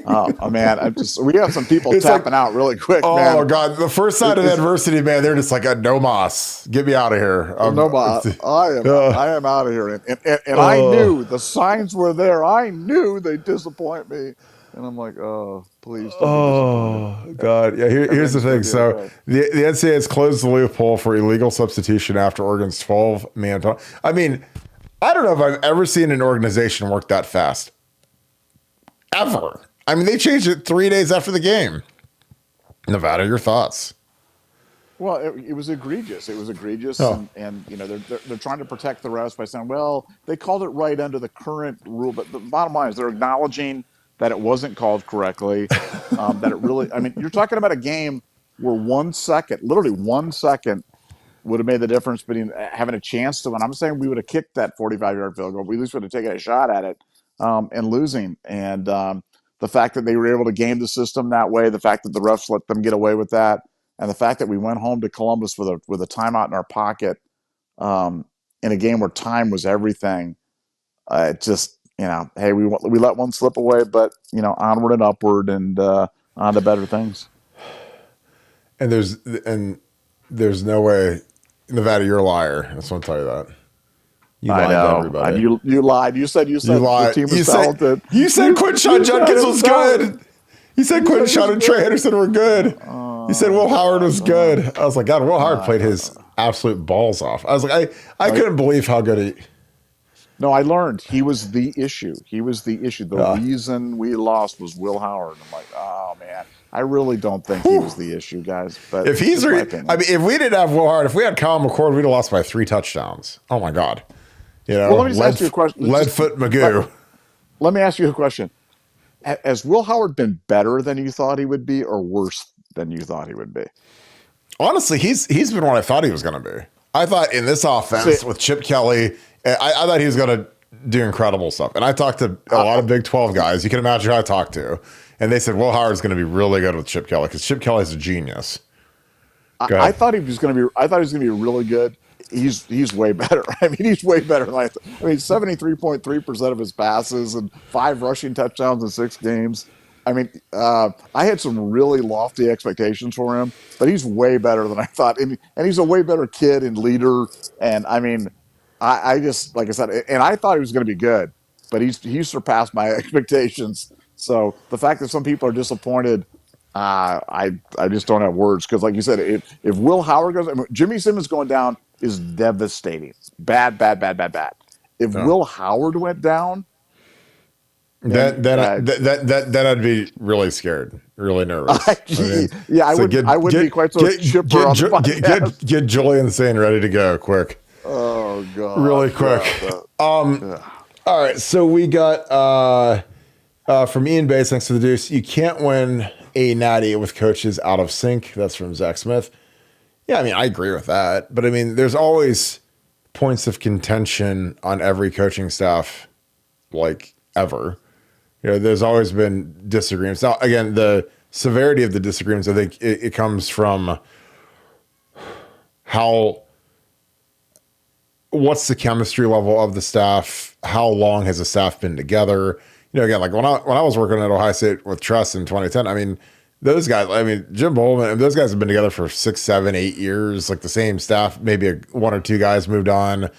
Oh man, we have some people tapping out really quick. Oh man. God, the first sign of adversity, man, they're just like, no mas, get me out of here. No mas, I am out of here. And I knew the signs were there. I knew they'd disappoint me. And I'm like, oh, please. Oh, God. Yeah, here's the thing. So the NCAA has closed the loophole for illegal substitution after Oregon's 12-man penalty. I mean, I don't know if I've ever seen an organization work that fast. Ever. I mean, they changed it 3 days after the game. Nevada, your thoughts? Well, it was egregious. And they're trying to protect the refs by saying, well, they called it right under the current rule. But the bottom line is they're acknowledging that it wasn't called correctly, that it really, I mean, you're talking about a game where 1 second, literally 1 second would have made the difference between having a chance to win. I'm saying we would have kicked that 45-yard field goal. We at least would have taken a shot at it and losing. And the fact that they were able to game the system that way, the fact that the refs let them get away with that, and the fact that we went home to Columbus with a timeout in our pocket in a game where time was everything, it just, hey, we let one slip away, but onward and upward and on to better things. And there's no way, Nevada, you're a liar. I just want to tell you that. You lied to everybody. You lied. You said the team was talented. You said Quinshon Judkins was good. You said Quinshon and Trey Henderson were good. You said Will Howard was good. I was like, God, Will Howard played his absolute balls off. I was like, I couldn't believe how good he. No, I learned he was the issue. The reason we lost was Will Howard. I'm like, oh man, I really don't think he was the issue, guys. But if he's, if we didn't have Will Howard, if we had Kyle McCord, we'd have lost by 3 touchdowns. Oh my God, Well, let me just ask you a question. Leadfoot Magoo. Let me ask you a question. Has Will Howard been better than you thought he would be, or worse than you thought he would be? Honestly, he's been what I thought he was going to be. I thought in this offense with Chip Kelly, I thought he was going to do incredible stuff. And I talked to a lot of Big 12 guys. You can imagine who I talked to. And they said, Will Howard's going to be really good with Chip Kelly because Chip Kelly's a genius. I thought he was going to be really good. He's way better. I mean, he's way better than I thought. I mean, 73.3% of his passes and 5 rushing touchdowns in 6 games. I mean, I had some really lofty expectations for him, but he's way better than I thought. And he's a way better kid and leader. And I mean, I just, like I said, and I thought he was going to be good, but he's surpassed my expectations. So the fact that some people are disappointed, I just don't have words. Because like you said, if Will Howard goes, Jimmy Simmons going down is devastating. Bad. If Will Howard went down, then I'd be really scared, really nervous. I wouldn't be quite so chipper on the podcast. Get Julian Sane ready to go quick. Oh God! Really quick. All right, so we got From Ian Bates, thanks to the Deuce. You can't win a natty with coaches out of sync. That's from Zach Smith. Yeah, I mean, I agree with that. But I mean, there's always points of contention on every coaching staff, like ever. There's always been disagreements. Now, again, the severity of the disagreements, I think it comes from what's the chemistry level of the staff? How long has the staff been together? Again, like when I was working at Ohio State with Truss in 2010, I mean, those guys, Jim Bowman, those guys have been together for 6, 7, 8 years, like the same staff, maybe one or two guys moved on.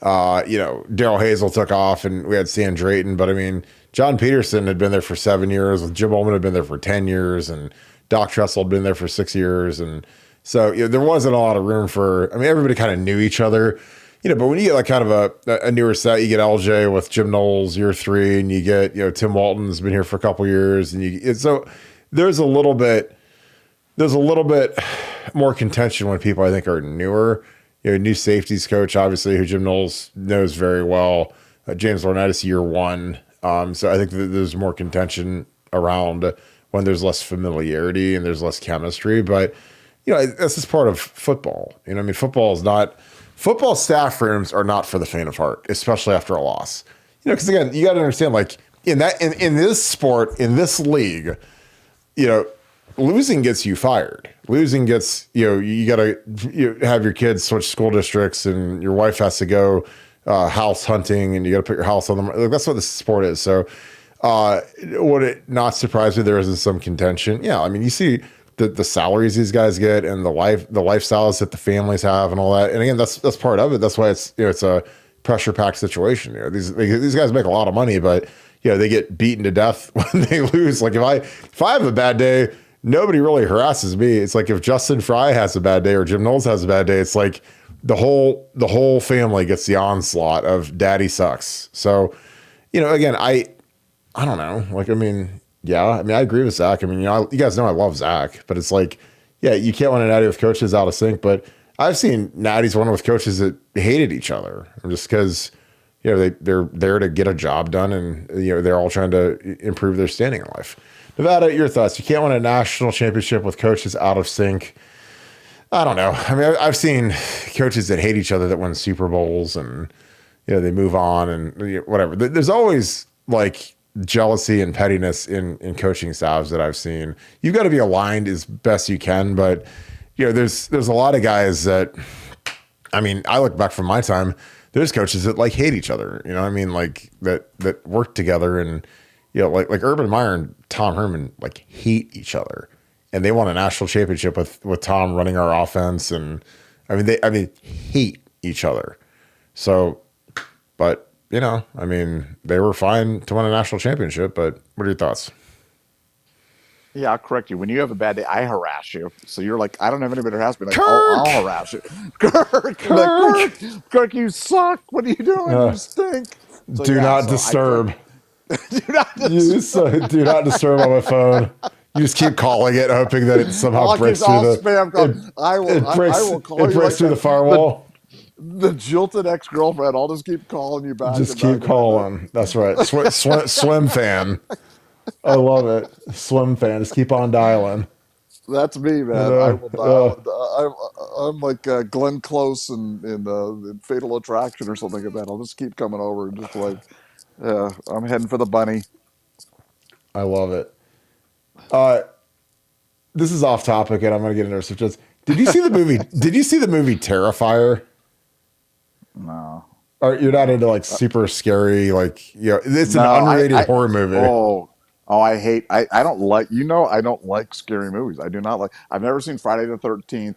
Daryl Hazel took off and we had Stan Drayton, but I mean, John Peterson had been there for 7 years, with Jim Bowman had been there for 10 years, and Doc Tressel had been there for 6 years. And so there wasn't a lot of room for, everybody kind of knew each other. But when you get like kind of a newer set, you get LJ with Jim Knowles year 3, and you get, Tim Walton's been here for a couple years, and so there's a little bit more contention when people I think are newer. New safeties coach, obviously, who Jim Knowles knows very well. James Laurinaitis year 1. So I think that there's more contention around when there's less familiarity and there's less chemistry. But this is part of football. Football staff rooms are not for the faint of heart, especially after a loss. Because again, you got to understand, like in this sport, in this league, losing gets you fired. Losing gets, you got to have your kids switch school districts, and your wife has to go house hunting, and you got to put your house on them. Like, that's what this sport is. So would it not surprise me there isn't some contention? Yeah, I mean, you see the salaries these guys get and the lifestyles that the families have and all that. And again, that's part of it. That's why it's it's a pressure packed situation. These guys make a lot of money, but they get beaten to death when they lose. Like if I have a bad day, nobody really harasses me. It's like if Justin Fry has a bad day or Jim Knowles has a bad day, it's like the whole family gets the onslaught of daddy sucks. So, again, I don't know. Like, I agree with Zach. You guys know I love Zach, but it's like, yeah, you can't win a natty with coaches out of sync. But I've seen natties won with coaches that hated each other just because, they're there to get a job done, and they're all trying to improve their standing in life. Nevada, your thoughts? You can't win a national championship with coaches out of sync. I don't know. I've seen coaches that hate each other that win Super Bowls, and they move on and whatever. There's always like jealousy and pettiness in coaching staffs that I've seen. You've got to be aligned as best you can, but there's a lot of guys that, I look back from my time, there's coaches that like hate each other, like that work together, and like Urban Meyer and Tom Herman like hate each other, and they won a national championship with Tom running our offense, and they hate each other. So, but they were fine to win a national championship. But what are your thoughts? Yeah, I'll correct you. When you have a bad day, I harass you. So you're like, I don't have anybody to harass me. Like, I'll harass you. Kirk, you suck. What are you doing? You stink. So, do not disturb. Do not disturb. Do not disturb on my phone. You just keep calling it, hoping that it somehow breaks through the spam call. I will call you. It breaks through the firewall. The jilted ex-girlfriend. I'll just keep calling you back. Just keep calling. That's right. Swim fan. I love it. Swim fan. Just keep on dialing. That's me, man. I will dial. I'm like Glenn Close in Fatal Attraction or something like that. I'll just keep coming over and just like, I'm heading for the bunny. I love it. This is off topic, and I'm going to get into it. Did you see the movie? Did you see the movie Terrifier? No. Or you're not into like super scary, like it's an underrated horror movie. I don't like, I don't like scary movies. I do not like. I've never seen Friday the 13th.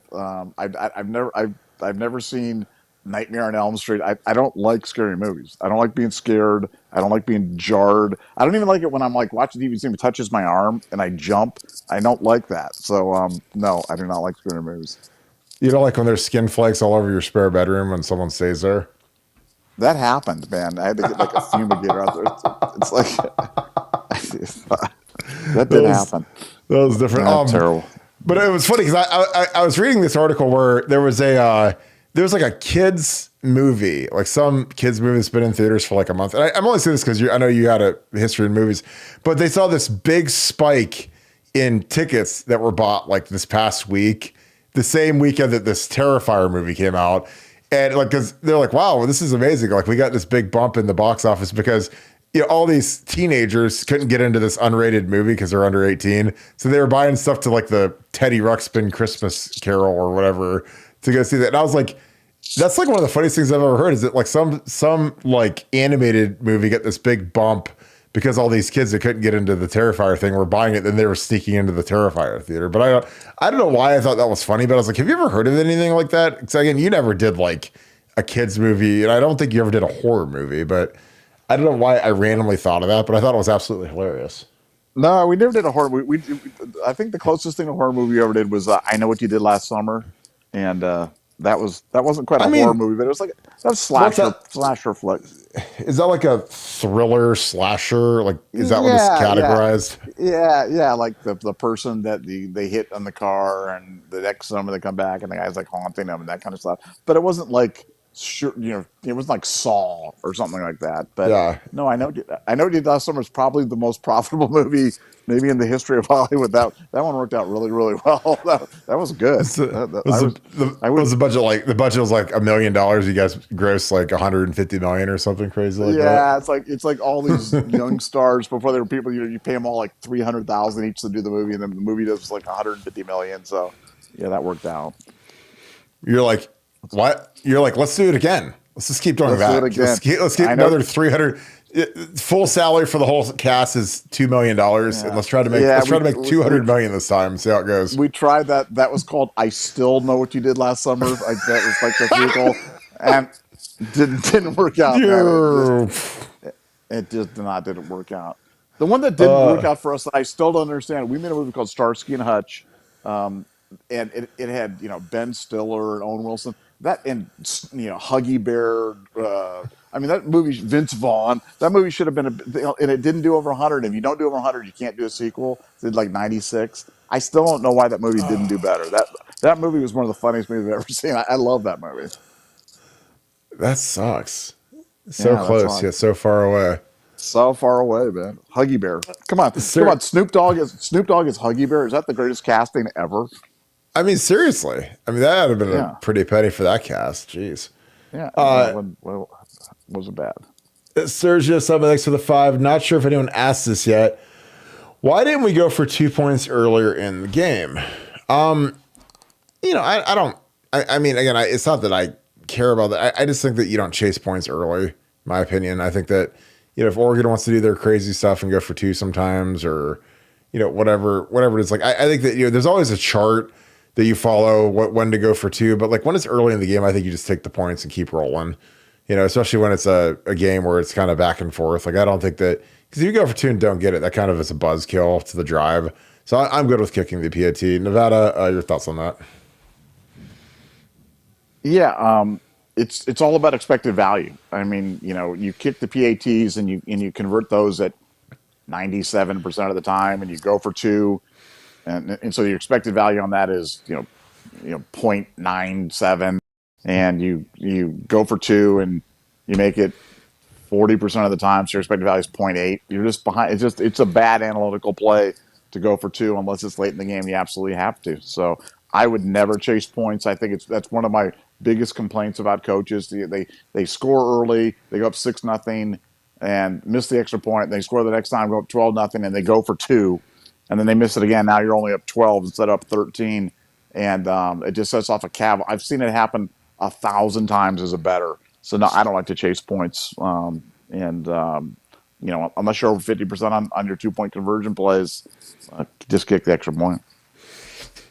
I've never seen Nightmare on Elm Street. I don't like scary movies. I don't like being scared. I don't like being jarred. I don't even like it when I'm like watching TV, somebody touches my arm and I jump. I don't like that. So no, I do not like scary movies. You don't like when there's skin flakes all over your spare bedroom when someone stays there? That happened, man. I had to get like a fumigator out there. It's like that didn't happen. That was different. Terrible. But it was funny because I was reading this article where there was like a kids movie, like some kids movie that's been in theaters for like a month. And I'm only saying this because I know you had a history in movies, but they saw this big spike in tickets that were bought like this past week, the same weekend that this Terrifier movie came out. And like, cause they're like, wow, well, this is amazing. Like we got this big bump in the box office because all these teenagers couldn't get into this unrated movie because they're under 18. So they were buying stuff to like the Teddy Ruxpin Christmas Carol or whatever to go see that. And I was like, that's like one of the funniest things I've ever heard is that like some like animated movie got this big bump because all these kids that couldn't get into the Terrifier thing were buying it, then they were sneaking into the Terrifier theater. But I don't know why I thought that was funny, but I was like, have you ever heard of anything like that? Because again, you never did like a kids movie, and I don't think you ever did a horror movie, but I don't know why I randomly thought of that, but I thought it was absolutely hilarious. No, we never did a horror movie. I think the closest thing to a horror movie we ever did was I Know What You Did Last Summer, and that wasn't quite a horror movie, but it was like that was slasher flick. Is that like a thriller slasher? Like, is that what it's categorized? Yeah. Like the person that they hit on the car, and the next summer they come back, and the guy's like haunting them and that kind of stuff. But it wasn't like it wasn't like Saw or something like that. But yeah, no, I know You Did Last Summer is probably the most profitable movie maybe in the history of Hollywood. That one worked out really, really well. That was good. Was the budget like the budget was like $1 million? You guys grossed like 150 million or something crazy like that. Yeah, it's like all these young stars before there were people you pay them all like 300,000 each to do the movie, and then the movie does like 150 million. So yeah, that worked out. You're like, what? You're like, let's do it again. Let's just keep doing that. Let's keep another 300. Full salary for the whole cast is $2 million, and let's try to make 200 million this time. See how it goes. We tried that. That was called "I Still Know What You Did Last Summer." That was like the vehicle, and didn't work out. It just didn't work out. The one that didn't work out for us, that I still don't understand. We made a movie called Starsky and Hutch, and it had Ben Stiller and Owen Wilson. That and Huggy Bear. I mean, that movie, Vince Vaughn, that movie should have been, and it didn't do over 100. If you don't do over 100, you can't do a sequel. It did like 96. I still don't know why that movie didn't do better. That movie was one of the funniest movies I've ever seen. I love that movie. That sucks. So close, yet so far away. So far away, man. Huggy Bear. Come on. Snoop Dogg is Huggy Bear. Is that the greatest casting ever? I mean, seriously. I mean, that would have been a pretty penny for that cast. Jeez. Yeah. Wasn't bad. Sergio Summon, thanks for the 5. Not sure if anyone asked this yet. Why didn't we go for 2 points earlier in the game? I don't. I mean, again, it's not that I care about that. I just think that you don't chase points early. My opinion. I think that if Oregon wants to do their crazy stuff and go for 2 sometimes, or whatever it is. Like I think that there's always a chart that you follow when to go for 2, but like when it's early in the game, I think you just take the points and keep rolling. Especially when it's a game where it's kind of back and forth. Like I don't think that, because if you go for 2 and don't get it, that kind of is a buzzkill to the drive. So I'm good with kicking the PAT. Nevada, your thoughts on that? Yeah, it's all about expected value. I mean, you kick the PATs and you convert those at 97% of the time, and you go for 2, and so your expected value on that is 0.97, and you go for 2 and you make it 40% of the time, so your expected value is 0.8. You're just behind. It's a bad analytical play to go for 2 unless it's late in the game. You absolutely have to. So I would never chase points. I think that's one of my biggest complaints about coaches. They score early, they go up 6-0 and miss the extra point. They score the next time, go up 12-0, and they go for 2, and then they miss it again. Now you're only up 12 instead of up 13, and it just sets off a cab. I've seen it happen 1,000 times as a bettor. So no, I don't like to chase points. Unless you're over 50% on your 2-point conversion plays, just kick the extra point.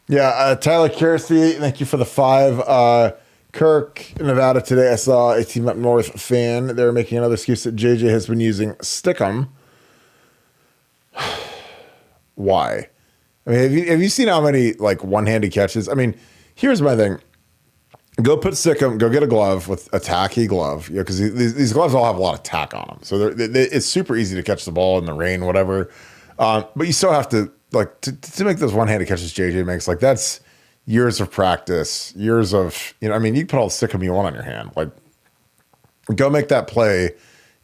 Yeah, Tyler Kersey, thank you for the 5. Kirk, Nevada today, I saw a Team Up North fan. They're making another excuse that JJ has been using Stickum. Why? I mean, have you seen how many like one-handed catches? I mean, here's my thing. Go put Stickum, go get a glove with a tacky glove, because these gloves all have a lot of tack on them. So it's super easy to catch the ball in the rain, whatever. But you still have to, like, to make those one-handed catches JJ makes, like, that's years of practice, years of, you can put all the Stickum you want on your hand. Like, Go make that play,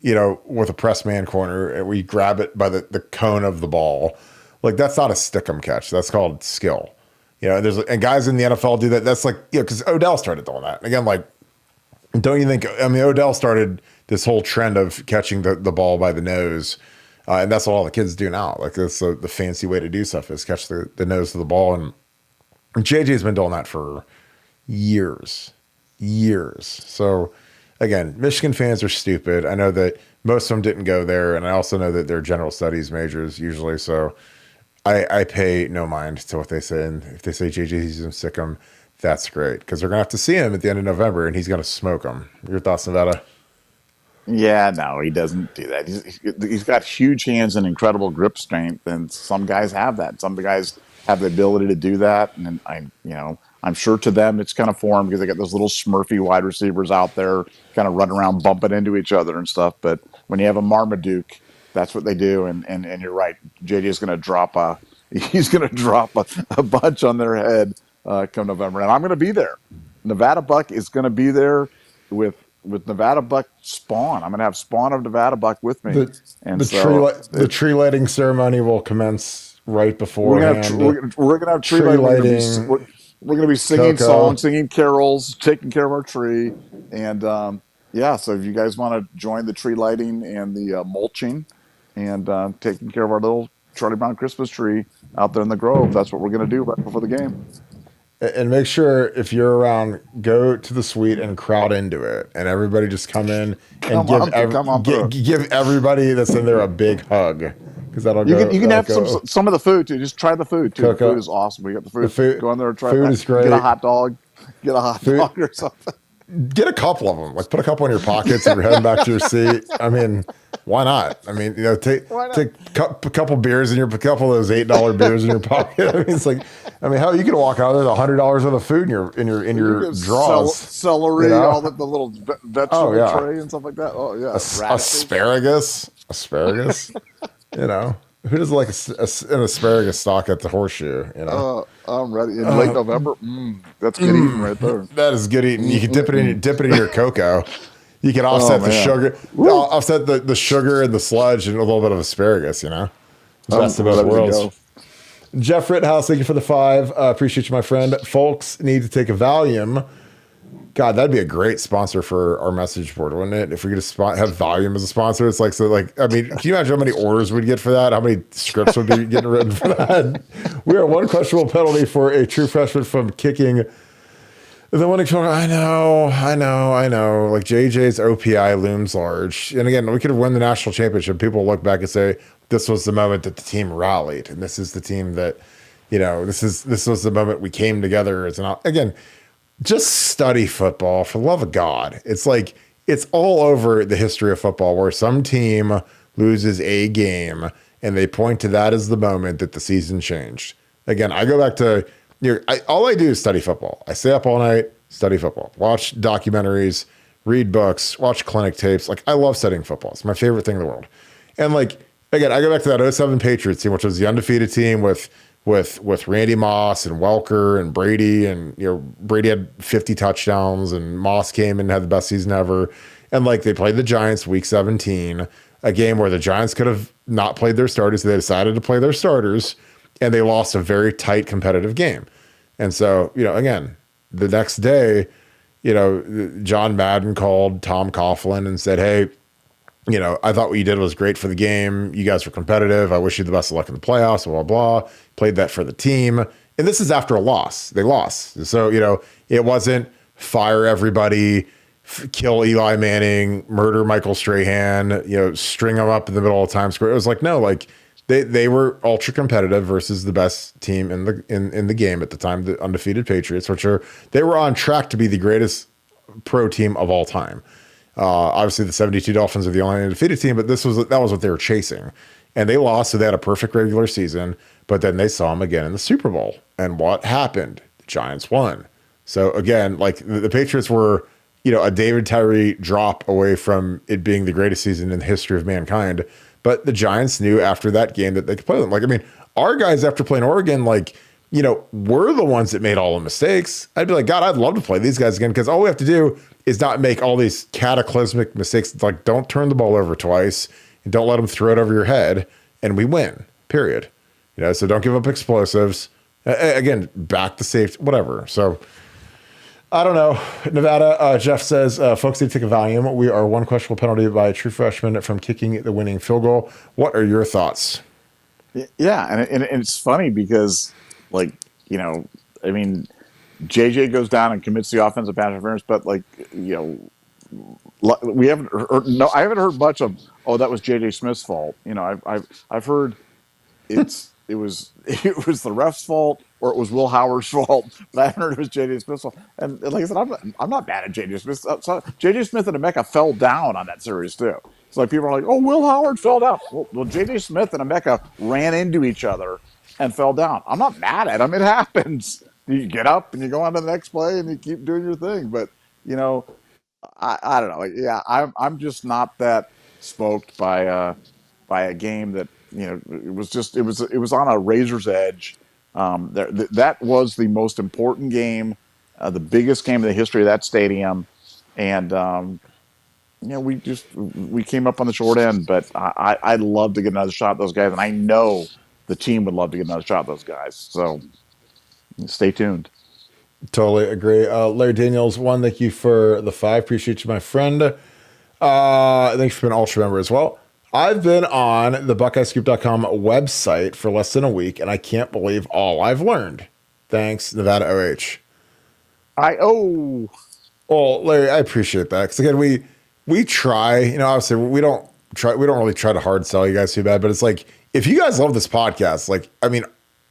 with a press man corner, and we grab it by the cone of the ball. Like, that's not a stick 'em catch. That's called skill. And guys in the NFL do that. That's like, because Odell started doing that. And again, like, don't you think, Odell started this whole trend of catching the ball by the nose. And that's what all the kids do now. Like, that's the fancy way to do stuff, is catch the nose of the ball. And JJ's been doing that for years. So again, Michigan fans are stupid. I know that most of them didn't go there. And I also know that they're general studies majors usually. So I pay no mind to what they say. And if they say JJ's going to sick them, that's great. Because they're going to have to see him at the end of November, and he's going to smoke them. Your thoughts, Nevada? Yeah, no, he doesn't do that. He's got huge hands and incredible grip strength, and some guys have that. Some guys have the ability to do that, and I'm sure to them it's kind of foreign because they got those little Smurfy wide receivers out there kind of running around bumping into each other and stuff. But when you have a Marmaduke, that's what they do, and you're right. JJ is going to drop a bunch on their head come November, and I'm going to be there. Nevadabuck is going to be there with Nevadabuck spawn. I'm going to have spawn of Nevadabuck with me. The tree lighting ceremony will commence right beforehand. We're going to have tree lighting. We're going to be singing songs, singing carols, taking care of our tree. And so if you guys want to join the tree lighting and the mulching and taking care of our little Charlie Brown Christmas tree out there in the Grove, that's what we're going to do right before the game. And make sure, if you're around, go to the suite and crowd into it, and everybody just come in and give everybody that's in there a big hug, because that'll you can have some of the food too. Just try the food too. The food is awesome. We got the food. Go in there and try. Food is great. Get a hot dog or something. Get a couple of them. Like, put a couple in your pockets and you're heading back to your seat. I mean, why not? I mean, take a couple beers in a couple of those $8 beers in your pocket. I mean, it's like, how you can walk out there with $100 worth of food in your drawers. Celery, all the little vegetable tray and stuff like that. Oh yeah, asparagus. Who does like an asparagus stock at the Horseshoe? I'm ready. In late November, that's good eating right there. That is good eating. You can dip it in your cocoa. You can offset the sugar, offset the sugar and the sludge and a little bit of asparagus. Best of both worlds. Jeff Rittenhouse, thank you for the 5. Appreciate you, my friend. Folks need to take a Valium. God, that'd be a great sponsor for our message board, wouldn't it? If we could have Valium as a sponsor, it's can you imagine how many orders we'd get for that? How many scripts would be getting written for that? We are one questionable penalty for a true freshman from kicking the winning corner. I know. Like, JJ's OPI looms large. And again, we could have won the national championship. People will look back and say, this was the moment that the team rallied. And this is the team that, this was the moment we came together as again, just study football, for the love of God. It's like, it's all over the history of football where some team loses a game and they point to that as the moment that the season changed. Again, I go back to, all I do is study football. I stay up all night, study football, watch documentaries, read books, watch clinic tapes. Like, I love studying football. It's my favorite thing in the world. And like, again, I go back to that 2007 Patriots team, which was the undefeated team with Randy Moss and Welker and Brady, and Brady had 50 touchdowns, and Moss came and had the best season ever. And like, they played the Giants week 17, a game where the Giants could have not played their starters. They decided to play their starters, and they lost a very tight competitive game. And so, again, the next day, John Madden called Tom Coughlin and said, hey, I thought what you did was great for the game. You guys were competitive. I wish you the best of luck in the playoffs, blah, blah, blah. Played that for the team. And this is after a loss. They lost. So, it wasn't fire everybody, kill Eli Manning, murder Michael Strahan, string them up in the middle of time square. It was like, no, like they were ultra competitive versus the best team in the game at the time, the undefeated Patriots, they were on track to be the greatest pro team of all time. Obviously, the 72 Dolphins are the only undefeated team, but that was what they were chasing. And they lost, so they had a perfect regular season, but then they saw them again in the Super Bowl. And what happened? The Giants won. So again, like, the Patriots were, a David Tyree drop away from it being the greatest season in the history of mankind. But the Giants knew after that game that they could play them. Like, our guys, after playing Oregon, we're the ones that made all the mistakes. I'd be like, God, I'd love to play these guys again, because all we have to do is not make all these cataclysmic mistakes. It's like, don't turn the ball over twice and don't let them throw it over your head, and we win, period. So don't give up explosives. Again, back to safety, whatever. So I don't know. Nevada, Jeff says, folks need to take a Valium. We are one questionable penalty by a true freshman from kicking the winning field goal. What are your thoughts? Yeah, and it's funny because, I mean, JJ goes down and commits the offensive pass interference, but we haven't heard, no, I haven't heard much of, oh, that was JJ Smith's fault. I've heard it was the ref's fault or it was Will Howard's fault, but I haven't heard it was JJ Smith's fault. And like I said, I'm not mad at JJ Smith. So JJ Smith and Emeka fell down on that series too. It's like people are like, oh, Will Howard fell down. Well, JJ Smith and Emeka ran into each other and fell down. I'm not mad at them. It happens. You get up and you go on to the next play and you keep doing your thing. But I don't know. Yeah, I'm just not that smoked by a game that it was on a razor's edge. That was the most important game, the biggest game in the history of that stadium, and we came up on the short end. But I'd love to get another shot at those guys, and I know the team would love to get another shot at those guys. So stay tuned. Totally agree. Larry Daniels, one, thank you for the 5. Appreciate you, my friend. Thanks for being an Ultra member as well. I've been on the BuckeyeScoop.com website for less than a week, and I can't believe all I've learned. Thanks, Nevada OH. Well, Larry, I appreciate that. Because again, we try, obviously we don't really try to hard sell you guys too bad, but it's like, if you guys love this podcast,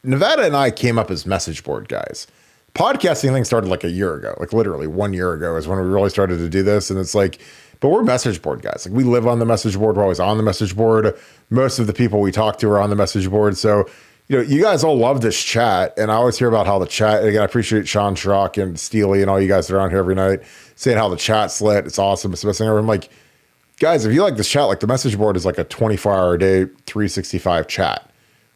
Nevada and I came up as message board guys. Podcasting thing started like a year ago, like literally 1 year ago is when we really started to do this. And it's like, but we're message board guys. Like, we live on the message board. We're always on the message board. Most of the people we talk to are on the message board. So, you guys all love this chat. And I always hear about how the chat, again, I appreciate Sean Schrock and Steely and all you guys that are on here every night saying how the chat's lit. It's awesome. It's the best thing ever. I'm like, guys, if you like this chat, like the message board is like a 24-hour a day, 365 chat.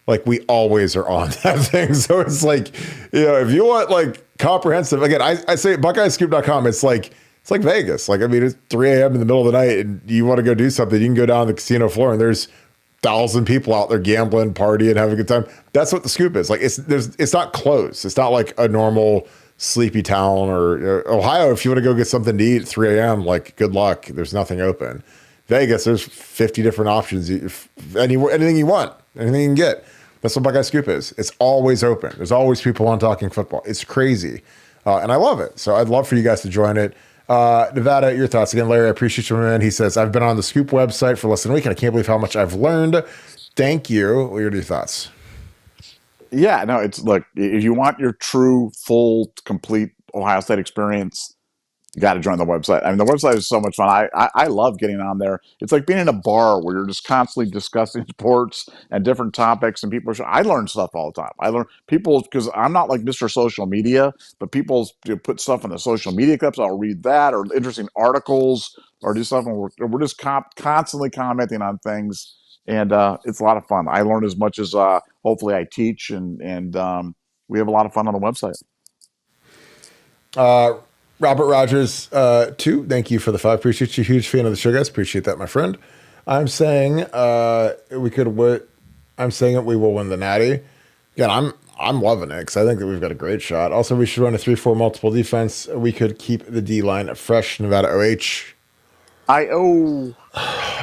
Like, we always are on that thing. So it's like, if you want like comprehensive, again, I say BuckeyeScoop.com, it's like Vegas. Like, I mean, it's 3 a.m. in the middle of the night and you want to go do something, you can go down to the casino floor and there's 1,000 people out there gambling, partying, having a good time. That's what the Scoop is. Like, it's not closed. It's not like a normal sleepy town or Ohio. If you want to go get something to eat at 3 a.m., like, good luck. There's nothing open. Vegas, there's 50 different options. Anything you want, anything you can get. That's what Buckeye Scoop is. It's always open. There's always people on talking football. It's crazy. And I love it. So I'd love for you guys to join it. Nevada, your thoughts again, Larry. I appreciate you, man. He says, I've been on the Scoop website for less than a week and I can't believe how much I've learned. Thank you. What are your thoughts? Yeah, no, it's look, if you want your true, full, complete Ohio State experience, you got to join the website. I mean, the website is so much fun. I love getting on there. It's like being in a bar where you're just constantly discussing sports and different topics, and people. I learn stuff all the time. I learn people because I'm not like Mr. Social Media, but people put stuff in the social media clips. I'll read that or interesting articles or do something. We're just constantly commenting on things, and it's a lot of fun. I learn as much as hopefully I teach, and we have a lot of fun on the website. Robert Rogers, 2, thank you for the 5. Appreciate you. Huge fan of the show, guys. Appreciate that, my friend. I'm saying I'm saying that we will win the Natty. Again, I'm loving it because I think that we've got a great shot. Also, we should run a 3-4 multiple defense. We could keep the D line fresh. Nevada OH. I don't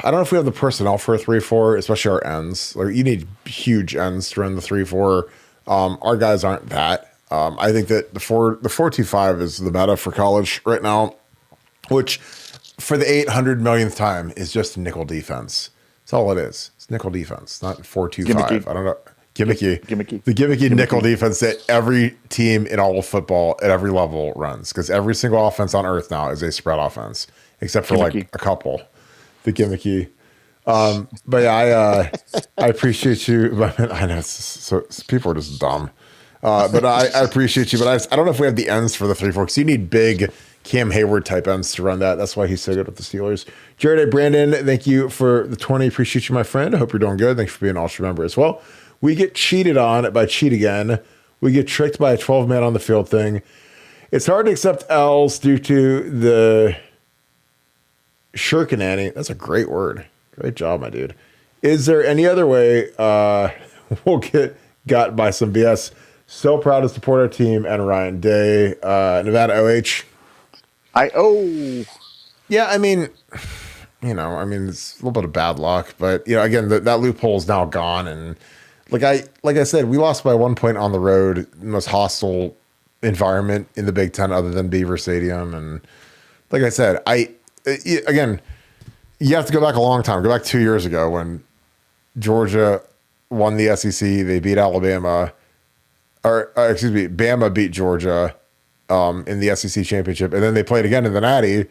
know if we have the personnel for a 3-4, especially our ends. Like, you need huge ends to run the 3-4. Our guys aren't that. I think that the 4-2-5 is the meta for college right now, which for the 800 millionth time is just nickel defense. That's all it is. It's nickel defense, not 4-2-5. I don't know. Gimmicky. The gimmicky nickel defense that every team in all of football at every level runs, because every single offense on earth now is a spread offense, except for like a couple. The gimmicky. But yeah, I appreciate you. I know so people are just dumb. But I appreciate you. But I don't know if we have the ends for the 3-4 because you need big Cam Hayward type ends to run that. That's why he's so good with the Steelers. Jared A. Brandon, thank you for the 20. Appreciate you, my friend. I hope you're doing good. Thanks for being an Ultra member as well. We get cheated on by Cheat Again. We get tricked by a 12-man on the field thing. It's hard to accept L's due to the Shirkanani. That's a great word. Great job, my dude. Is there any other way we'll get got by some BS? So proud to support our team and Ryan Day, Nevada OH. Yeah, I mean, it's a little bit of bad luck, but again, that loophole is now gone. And like I said, we lost by 1 point on the road, the most hostile environment in the Big Ten other than Beaver Stadium. And like I said, again, you have to go back a long time. Go back 2 years ago when Georgia won the SEC. They beat Alabama, Bama beat Georgia in the SEC championship, and then they played again in the Natty.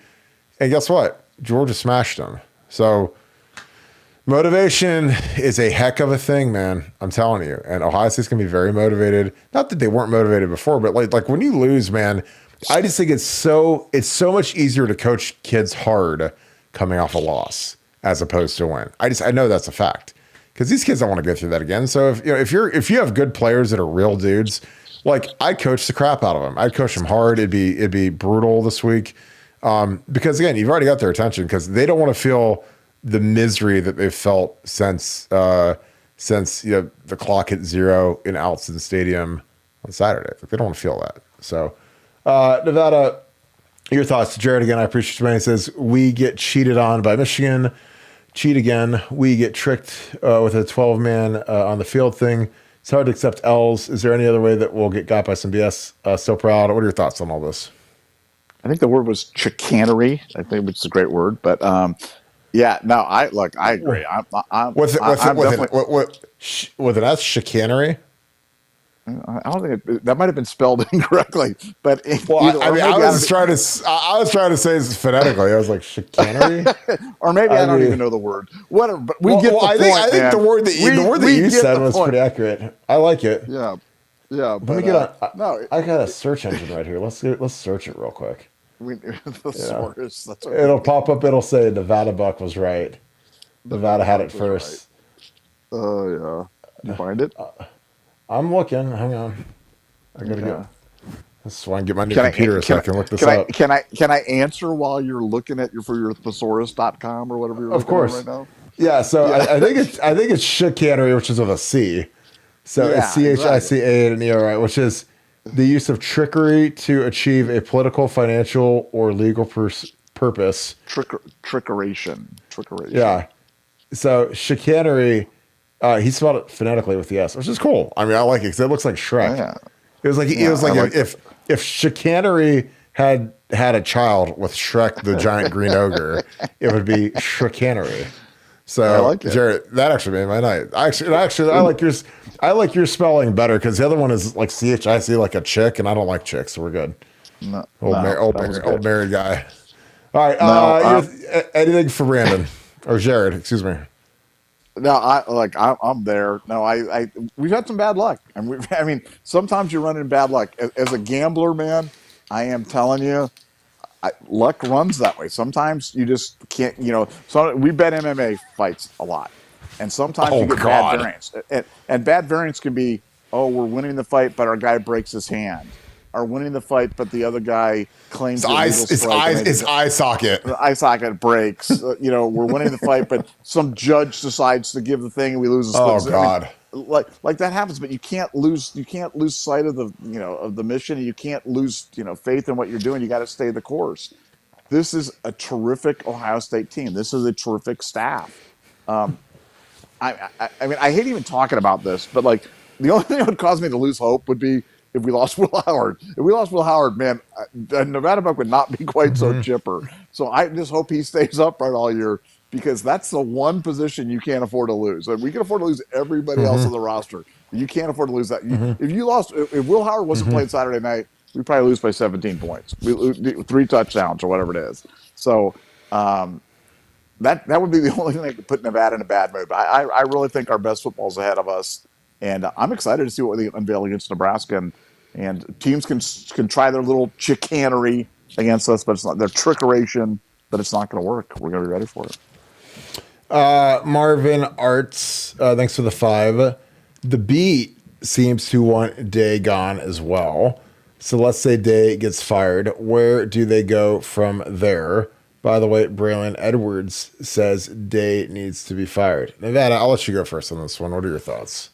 And guess what? Georgia smashed them. So motivation is a heck of a thing, man. I'm telling you. And Ohio State's gonna be very motivated. Not that they weren't motivated before, but like when you lose, man, I just think it's so much easier to coach kids hard coming off a loss as opposed to win. I know that's a fact because these kids don't want to go through that again. So if you have good players that are real dudes, like I'd coach the crap out of them. I'd coach them hard. It'd be brutal this week. Because again, you've already got their attention because they don't want to feel the misery that they've felt since the clock hit 0 in Alston Stadium on Saturday. They don't want to feel that. So, Nevada, your thoughts, Jared? Again, I appreciate you. He says we get cheated on by Michigan. Cheat again. We get tricked with a 12-man on the field thing. It's hard to accept L's. Is there any other way that we'll get got by some BS? So proud. What are your thoughts on all this? I think the word was chicanery. I think which is a great word, but yeah, no, I agree. With an S, chicanery. I don't think that might have been spelled incorrectly, but I was trying to say it phonetically. I was like chicanery, or maybe I don't even know the word. Whatever, but we get the point. I think the word that you said was pretty accurate. I like it. Yeah. Let me get I got a search engine right here. Let's search it real quick. Thesaurus. That's what it'll pop up. It'll say Nevadabuck was right. Nevada had it first. Right. Oh yeah. You find it? I'm looking. Hang on. I gotta go. That's why I can get my new computer so I can look this up. Can I answer while you're looking at your thesaurus.com or whatever you're looking at right now? Yeah. So yeah. I think it's chicanery, which is with a C. So it's CHICA and ERI, which is the use of trickery to achieve a political, financial, or legal purpose. Trickeration. Yeah. So chicanery, he spelled it phonetically with the S, which is cool. I mean, I like it because it looks like Shrek. Yeah. It was like if chicanery had a child with Shrek the giant green ogre, it would be chicanery. So I like it. Jared, that actually made my night. I like your spelling better because the other one is like CHIC, like a chick, and I don't like chicks, so we're good. Old married guy. All right. Anything for Brandon or Jared? Excuse me. No, I'm there. No, we've had some bad luck, and sometimes you run into bad luck. As a gambler, man, I am telling you, luck runs that way. Sometimes you just can't. So we bet MMA fights a lot, and sometimes you get bad variance. And bad variance can be, we're winning the fight, but our guy breaks his hand. Are winning the fight, but the other guy claims his eye socket. The eye socket breaks. We're winning the fight, but some judge decides to give the thing, and we lose. Oh God! Like that happens, but you can't lose sight of the mission, and you can't lose faith in what you're doing. You got to stay the course. This is a terrific Ohio State team. This is a terrific staff. I hate even talking about this, but like the only thing that would cause me to lose hope would be if we lost Will Howard. If we lost Will Howard, man, Nevadabuck would not be quite so chipper. So I just hope he stays upright all year because that's the one position you can't afford to lose. We can afford to lose everybody else on the roster. But you can't afford to lose that. If Will Howard wasn't playing Saturday night, we'd probably lose by 17 points. We 3 touchdowns or whatever it is. So that would be the only thing that could put Nevada in a bad mood. But I really think our best football is ahead of us. And I'm excited to see what they unveil against Nebraska. And teams can try their little chicanery against us, but it's not their trickeration, but it's not going to work. We're going to be ready for it. Marvin Arts, thanks for the 5. The Beat seems to want Day gone as well. So let's say Day gets fired. Where do they go from there? By the way, Braylon Edwards says Day needs to be fired. Nevada, I'll let you go first on this one. What are your thoughts?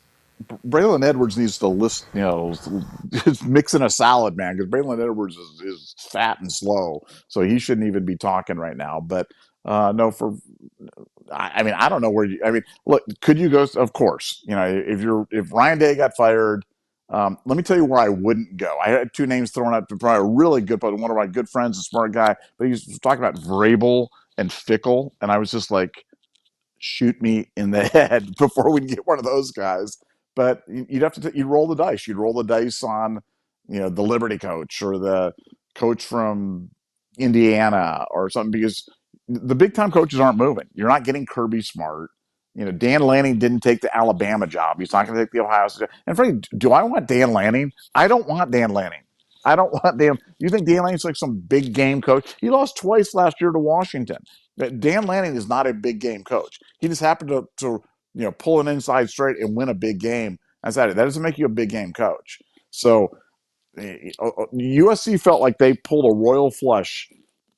Braylon Edwards needs to list, just mix in a salad, man, because Braylon Edwards is fat and slow, so he shouldn't even be talking right now. But no, I mean, I don't know where you. I mean, look, could you go? Of course, if Ryan Day got fired, let me tell you where I wouldn't go. I had two names thrown out. Probably a really good, but one of my good friends, a smart guy, but he was talking about Vrabel and Fickle, and I was just like, shoot me in the head before we get one of those guys. But you'd have to you'd roll the dice. You'd roll the dice on, the Liberty coach or the coach from Indiana or something, because the big time coaches aren't moving. You're not getting Kirby Smart. Dan Lanning didn't take the Alabama job. He's not going to take the Ohio State. And frankly, do I want Dan Lanning? I don't want Dan Lanning. I don't want Dan. You think Dan Lanning's like some big game coach? He lost twice last year to Washington. Dan Lanning is not a big game coach. He just happened to pull an inside straight and win a big game. That doesn't make you a big game coach. So USC felt like they pulled a royal flush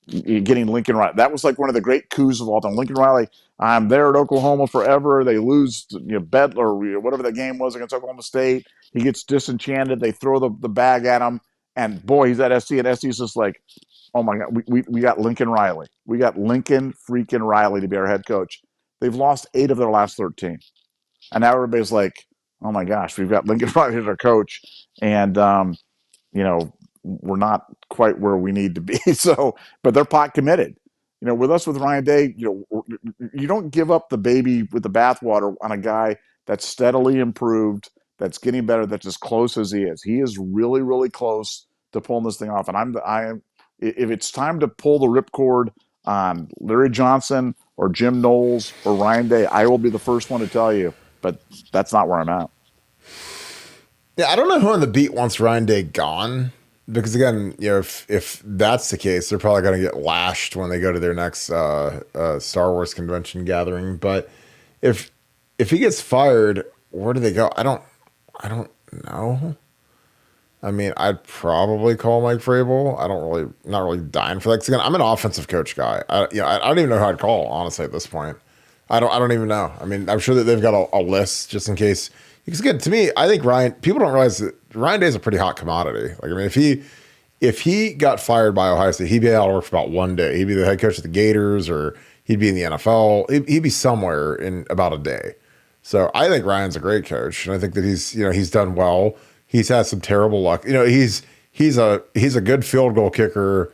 getting Lincoln Riley. That was like one of the great coups of all time. Lincoln Riley, I'm there at Oklahoma forever. They lose Bedler or whatever the game was against Oklahoma State. He gets disenchanted. They throw the bag at him. And boy, he's at SC, and SC is just like, oh my God, we got Lincoln Riley. We got Lincoln freaking Riley to be our head coach. They've lost 8 of their last 13. And now everybody's like, oh my gosh, we've got Lincoln Riley as our coach. And, we're not quite where we need to be. So, but they're pot committed. With us, with Ryan Day, you don't give up the baby with the bathwater on a guy that's steadily improved, that's getting better, that's as close as he is. He is really, really close to pulling this thing off. And if it's time to pull the ripcord on Larry Johnson or Jim Knowles or Ryan Day, I will be the first one to tell you, but that's not where I'm at. Yeah, I don't know who on the beat wants Ryan Day gone, because again, if that's the case, they're probably going to get lashed when they go to their next Star Wars convention gathering. But if he gets fired, where do they go? I don't know. I mean, I'd probably call Mike Vrabel. Not really dying for that. 'Cause again, I'm an offensive coach guy. I don't even know who I'd call, honestly, at this point. I don't even know. I mean, I'm sure that they've got a list just in case. Because again, to me, I think people don't realize that Ryan Day is a pretty hot commodity. Like, I mean, if he got fired by Ohio State, he'd be out of work for about one day. He'd be the head coach of the Gators, or he'd be in the NFL. He'd be somewhere in about a day. So I think Ryan's a great coach, and I think that he's done well. He's had some terrible luck. He's a good field goal kicker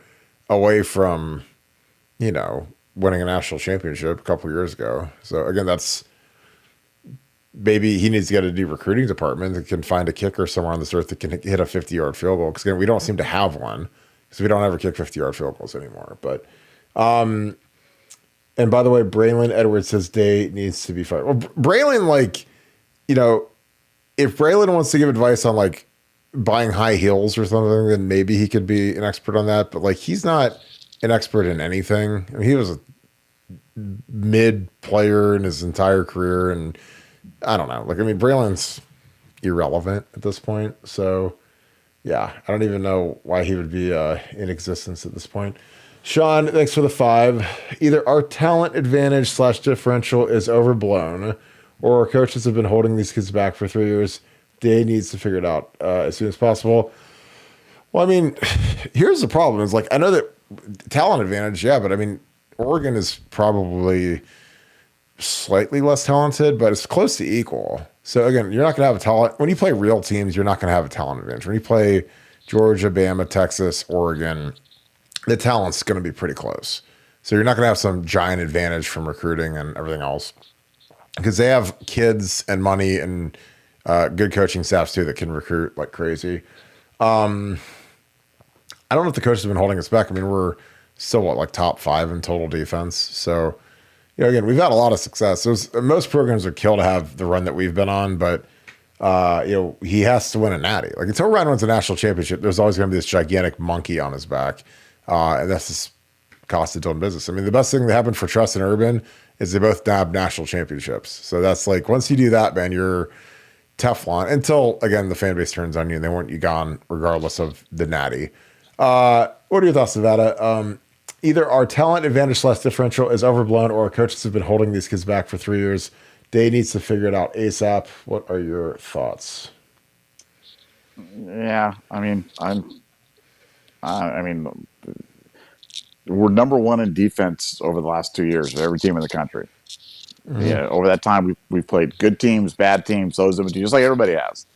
away from, winning a national championship a couple of years ago. So again, maybe he needs to get a new recruiting department that can find a kicker somewhere on this earth that can hit a 50-yard field goal. Because again, we don't seem to have one, because we don't ever kick 50-yard field goals anymore. But, and by the way, Braylon Edwards says Day needs to be fired. Well, Braylon, if Braylon wants to give advice on buying high heels or something, then maybe he could be an expert on that. But he's not an expert in anything. I mean, he was a mid player in his entire career, and I don't know. Braylon's irrelevant at this point. So, yeah, I don't even know why he would be in existence at this point. Sean, thanks for the 5. Either our talent advantage / differential is overblown, or our coaches have been holding these kids back for 3 years. Day needs to figure it out as soon as possible. Well, I mean, here's the problem. Is I know that talent advantage, yeah, but I mean, Oregon is probably slightly less talented, but it's close to equal. So again, you're not going to have a talent. When you play real teams, you're not going to have a talent advantage. When you play Georgia, Bama, Texas, Oregon, the talent's going to be pretty close. So you're not going to have some giant advantage from recruiting and everything else, because they have kids and money and good coaching staffs too that can recruit like crazy. I don't know if the coaches have been holding us back. I mean, we're still top 5 in total defense. So, again, we've had a lot of success. Most programs would kill to have the run that we've been on, but he has to win a natty. Until Ryan wins a national championship, there's always going to be this gigantic monkey on his back, and that's just cost of doing business. I mean, the best thing that happened for Truss and Urban is they both nabbed national championships. So that's once you do that, man, you're Teflon until again the fan base turns on you and they want you gone regardless of the natty. What are your thoughts, Nevada? Either our talent advantage less differential is overblown, or our coaches have been holding these kids back for 3 years. Day needs to figure it out ASAP. What are your thoughts? Yeah, I mean, we're number one in defense over the last 2 years of every team in the country. Yeah, over that time, we've played good teams, bad teams, those of just like everybody has.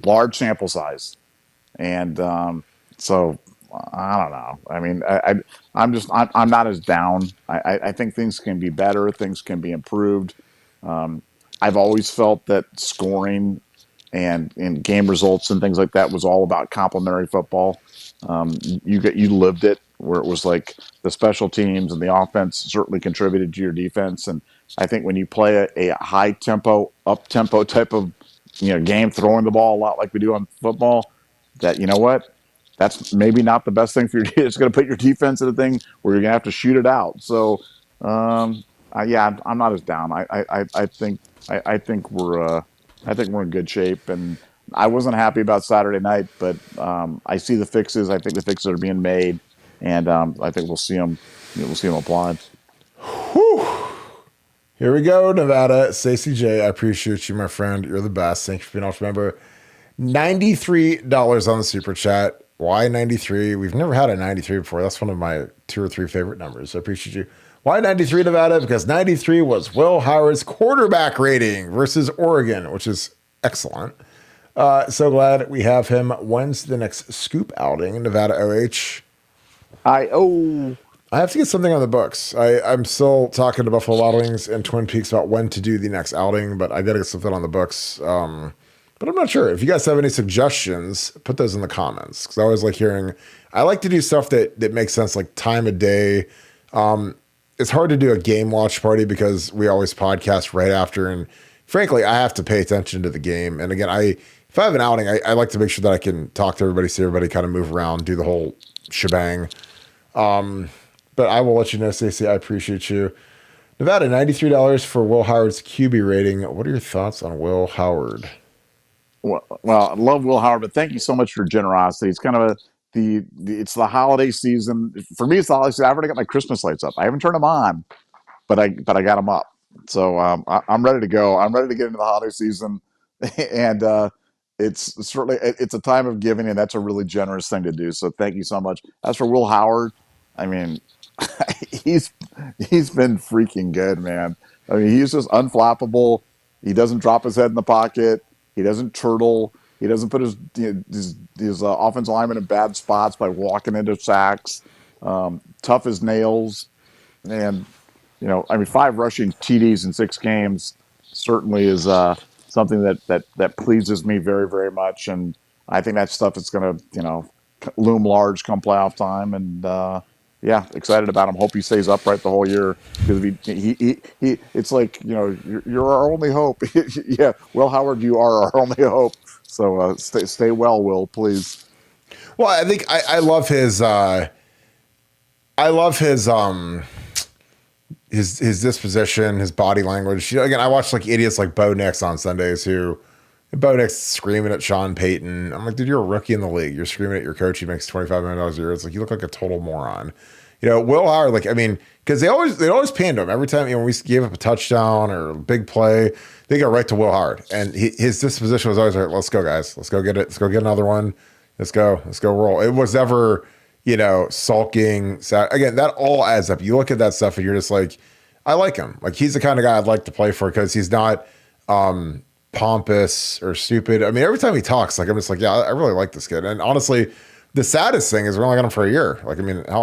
Large sample size, and so I don't know. I mean, I'm not as down. I think things can be better. Things can be improved. I've always felt that scoring and game results and things like that was all about complementary football. You lived it, where it was like the special teams and the offense certainly contributed to your defense. And I think when you play a high tempo, up tempo type of game, throwing the ball a lot like we do on football, that you know what, that's maybe not the best thing for your. It's going to put your defense in a thing where you're going to have to shoot it out. So, yeah, I'm not as down. I think we're in good shape, and I wasn't happy about Saturday night, but I see the fixes. I think the fixes are being made, and I think we'll see them. We'll see them applied. Whew. Here we go, Nevada. Stacey J, I appreciate you, my friend. You're the best. Thank you for being off. Remember, $93 on the super chat. Why 93? We've never had a 93 before. That's one of my 2 or 3 favorite numbers. I appreciate you. Why 93, Nevada? Because 93 was Will Howard's quarterback rating versus Oregon, which is excellent. So glad we have him. When's the next scoop outing, Nevada OH? I have to get something on the books. I'm still talking to Buffalo Wild Wings and Twin Peaks about when to do the next outing, but I got to get something on the books. But I'm not sure. If you guys have any suggestions, put those in the comments. Because I always like hearing, I like to do stuff that makes sense, like time of day. It's hard to do a game watch party because we always podcast right after. And frankly, I have to pay attention to the game. And again, if I have an outing, I like to make sure that I can talk to everybody, see everybody, kind of move around, do the whole shebang. But I will let you know, Stacey. I appreciate you. Nevada, $93 for Will Howard's QB rating. What are your thoughts on Will Howard? Well, I love Will Howard, but thank you so much for your generosity. It's kind of it's the holiday season. For me, it's the holiday season. I've already got my Christmas lights up. I haven't turned them on, but I got them up. So I'm ready to go. I'm ready to get into the holiday season, and it's certainly it's a time of giving, and that's a really generous thing to do. So thank you so much. As for Will Howard, I mean, he's been freaking good, man. I mean, he's just unflappable. He doesn't drop his head in the pocket. He doesn't turtle. He doesn't put his offensive lineman in bad spots by walking into sacks. Tough as nails, and 5 rushing TDs in 6 games certainly is something that pleases me very, very much. And I think that stuff is going to loom large come playoff time. And yeah, excited about him. Hope he stays upright the whole year, because he it's like you're our only hope. Yeah, Will Howard, you are our only hope. So stay well, Will, please. Well, I think I love his his disposition, his body language. Again, I watch like idiots like Bo Nix on Sundays who Bo Nix screaming at Sean Payton. I'm like, dude, you're a rookie in the league. You're screaming at your coach. He makes $25 million a year. It's like, you look like a total moron. Will Howard, because they always panned him every time. When we gave up a touchdown or a big play, they go right to Will Howard, and his disposition was always, let's go, guys, let's go get it, let's go get another one, let's go roll. It was never sulking. Again, that all adds up. You look at that stuff and you're just like, I like him. Like, he's the kind of guy I'd like to play for, because he's not pompous or stupid. I mean, every time he talks, I'm just like, yeah, I really like this kid. And honestly, the saddest thing is we only got him for a year.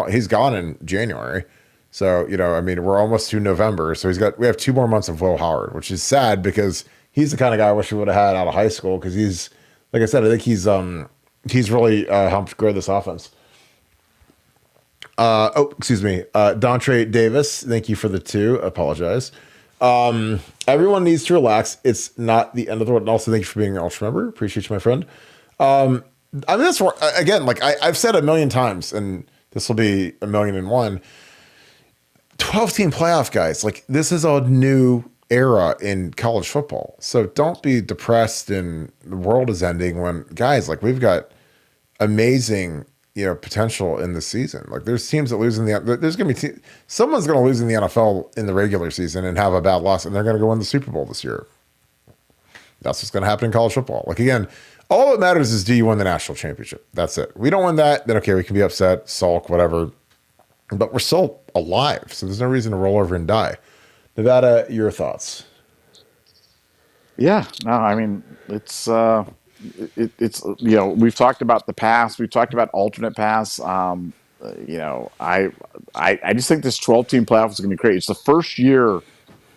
He's gone in January. So, we're almost to November. So we have 2 more months of Will Howard, which is sad, because he's the kind of guy I wish we would have had out of high school. Because he's, like I said, I think he's really helped grow this offense. Excuse me. Dontre Davis, thank you for the 2. Apologize. Everyone needs to relax. It's not the end of the world. And also, thank you for being an Ultra member. Appreciate you, my friend. That's again, I've said a million times, and this will be 1,000,001. 12-team playoff, guys. This is a new era in college football. So don't be depressed and the world is ending when, guys, we've got amazing, potential in the season. Like there's teams that lose in there's going to be someone's going to lose in the NFL in the regular season and have a bad loss, and they're going to go win the Super Bowl this year. That's what's going to happen in college football. Like again, all that matters is do you win the national championship? That's it. We don't win that, then okay, we can be upset, sulk, whatever. But we're still alive, so there's no reason to roll over and die. Nevada, your thoughts? Yeah, no, I mean it's we've talked about the past, we've talked about alternate paths. I just think this 12-team playoff is going to be great. It's the first year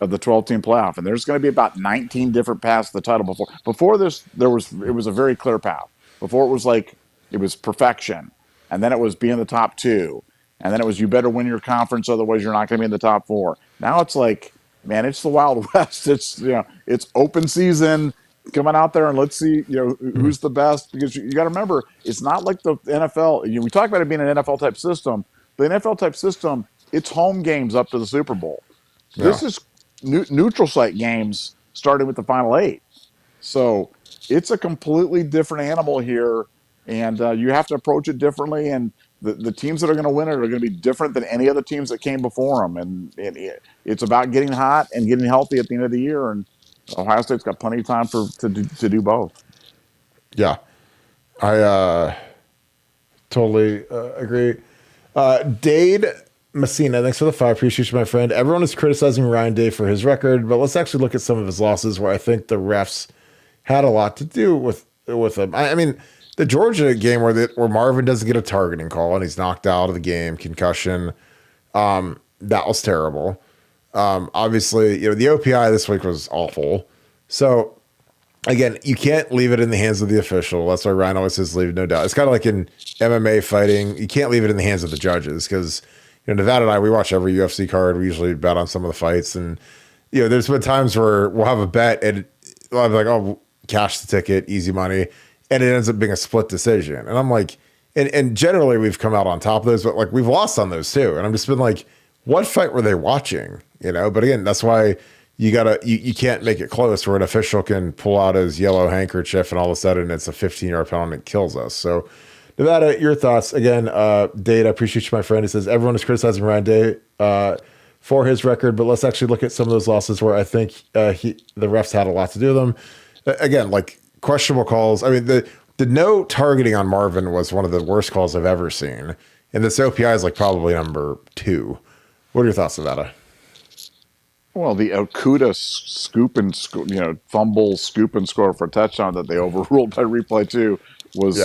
of the 12-team playoff, and there's going to be about 19 different paths to the title. Before this, it was a very clear path. Before it was perfection, and then it was be in the top two, and then it was you better win your conference, otherwise you're not going to be in the top four. Now it's like, man, it's the Wild West. It's it's open season. Coming out there and let's see who's the best, because you got to remember, it's not like the NFL. We talk about it being an NFL type system. The NFL type system, it's home games up to the Super Bowl. Yeah. This is neutral site games starting with the final 8. So it's a completely different animal here, and you have to approach it differently. And the teams that are going to win it are going to be different than any other teams that came before them. And it's about getting hot and getting healthy at the end of the year. And Ohio State's got plenty of time to do both. Yeah, I totally agree. Dade Messina, thanks for the 5. Appreciate you, my friend. Everyone is criticizing Ryan Day for his record, but let's actually look at some of his losses where I think the refs had a lot to do with him. I mean, the Georgia game where Marvin doesn't get a targeting call and he's knocked out of the game, concussion, that was terrible. Obviously, the OPI this week was awful. So again, you can't leave it in the hands of the official. That's why Ryan always says leave no doubt. It's kind of like in MMA fighting. You can't leave it in the hands of the judges because, Nevada and I, we watch every UFC card. We usually bet on some of the fights. And, there's been times where we'll have a bet and I'll be like, oh, cash the ticket, easy money. And it ends up being a split decision. And I'm like, and generally we've come out on top of those, but like we've lost on those too. And I'm just been like, what fight were they watching? But again, that's why you can't make it close where an official can pull out his yellow handkerchief and all of a sudden it's a 15-yard penalty and it kills us. So Nevada, your thoughts again. Dade, I appreciate you, my friend. He says everyone is criticizing Ryan Day for his record, but let's actually look at some of those losses where I think the refs had a lot to do with them. Again, like questionable calls. I mean, the no targeting on Marvin was one of the worst calls I've ever seen. And this OPI is like probably number 2. What are your thoughts, Nevada? Well, the Okuda fumble, scoop and score for a touchdown that they overruled by replay too was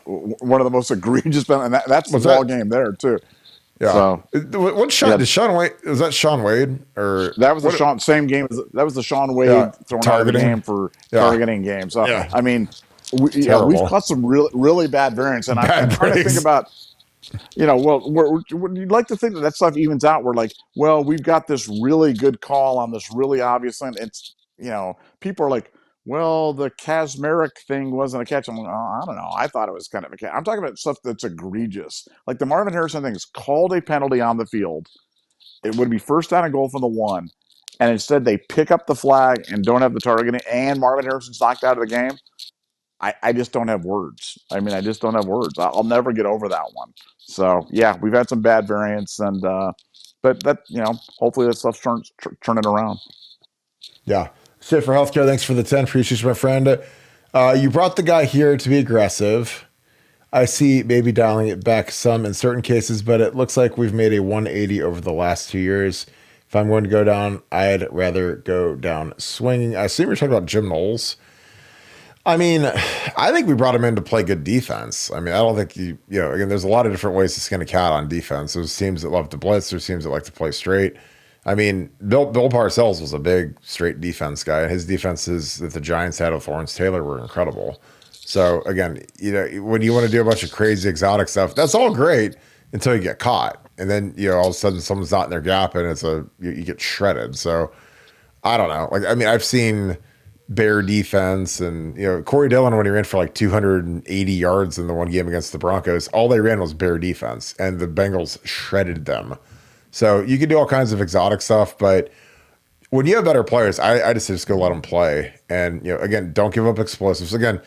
one of the most egregious. And that's the ball game there too. Yeah. So, what shot did Sean Wade? Was that Sean Wade or that was the same game? That was the Sean Wade thrown out of the game for targeting game. So I mean, we've caught some really bad variants, and I'm trying to think about. You'd like to think that stuff evens out. We're like, well, we've got this really good call on this really obvious thing. It's, people are like, well, the Kazmarek thing wasn't a catch. I'm like, oh, I don't know. I thought it was kind of a catch. I'm talking about stuff that's egregious. Like the Marvin Harrison thing is called a penalty on the field. It would be first down and goal from the 1. And instead they pick up the flag and don't have the targeting, and Marvin Harrison's knocked out of the game. I just don't have words. I mean, I just don't have words. I'll never get over that one. So yeah, we've had some bad variants, and but that hopefully that stuff's turning around. Yeah, shit for healthcare. Thanks for the 10. Appreciate you, my friend. You brought the guy here to be aggressive. I see maybe dialing it back some in certain cases, but it looks like we've made a 180 over the last 2 years. If I'm going to go down, I'd rather go down swinging. I assume you're talking about Jim Knowles. I mean, I think we brought him in to play good defense. I mean, I don't think again, there's a lot of different ways to skin a cat on defense. There's teams that love to blitz. There's teams that like to play straight. I mean, Bill Parcells was a big straight defense guy, and his defenses that the Giants had with Lawrence Taylor were incredible. So again, when you want to do a bunch of crazy exotic stuff, that's all great until you get caught. And then, all of a sudden someone's not in their gap and you get shredded. So I don't know. Like, I mean, I've seen bear defense and, Corey Dillon, when he ran for like 280 yards in the one game against the Broncos, all they ran was bear defense and the Bengals shredded them. So you can do all kinds of exotic stuff, but when you have better players, I just go let them play. And, again, don't give up explosives. Again,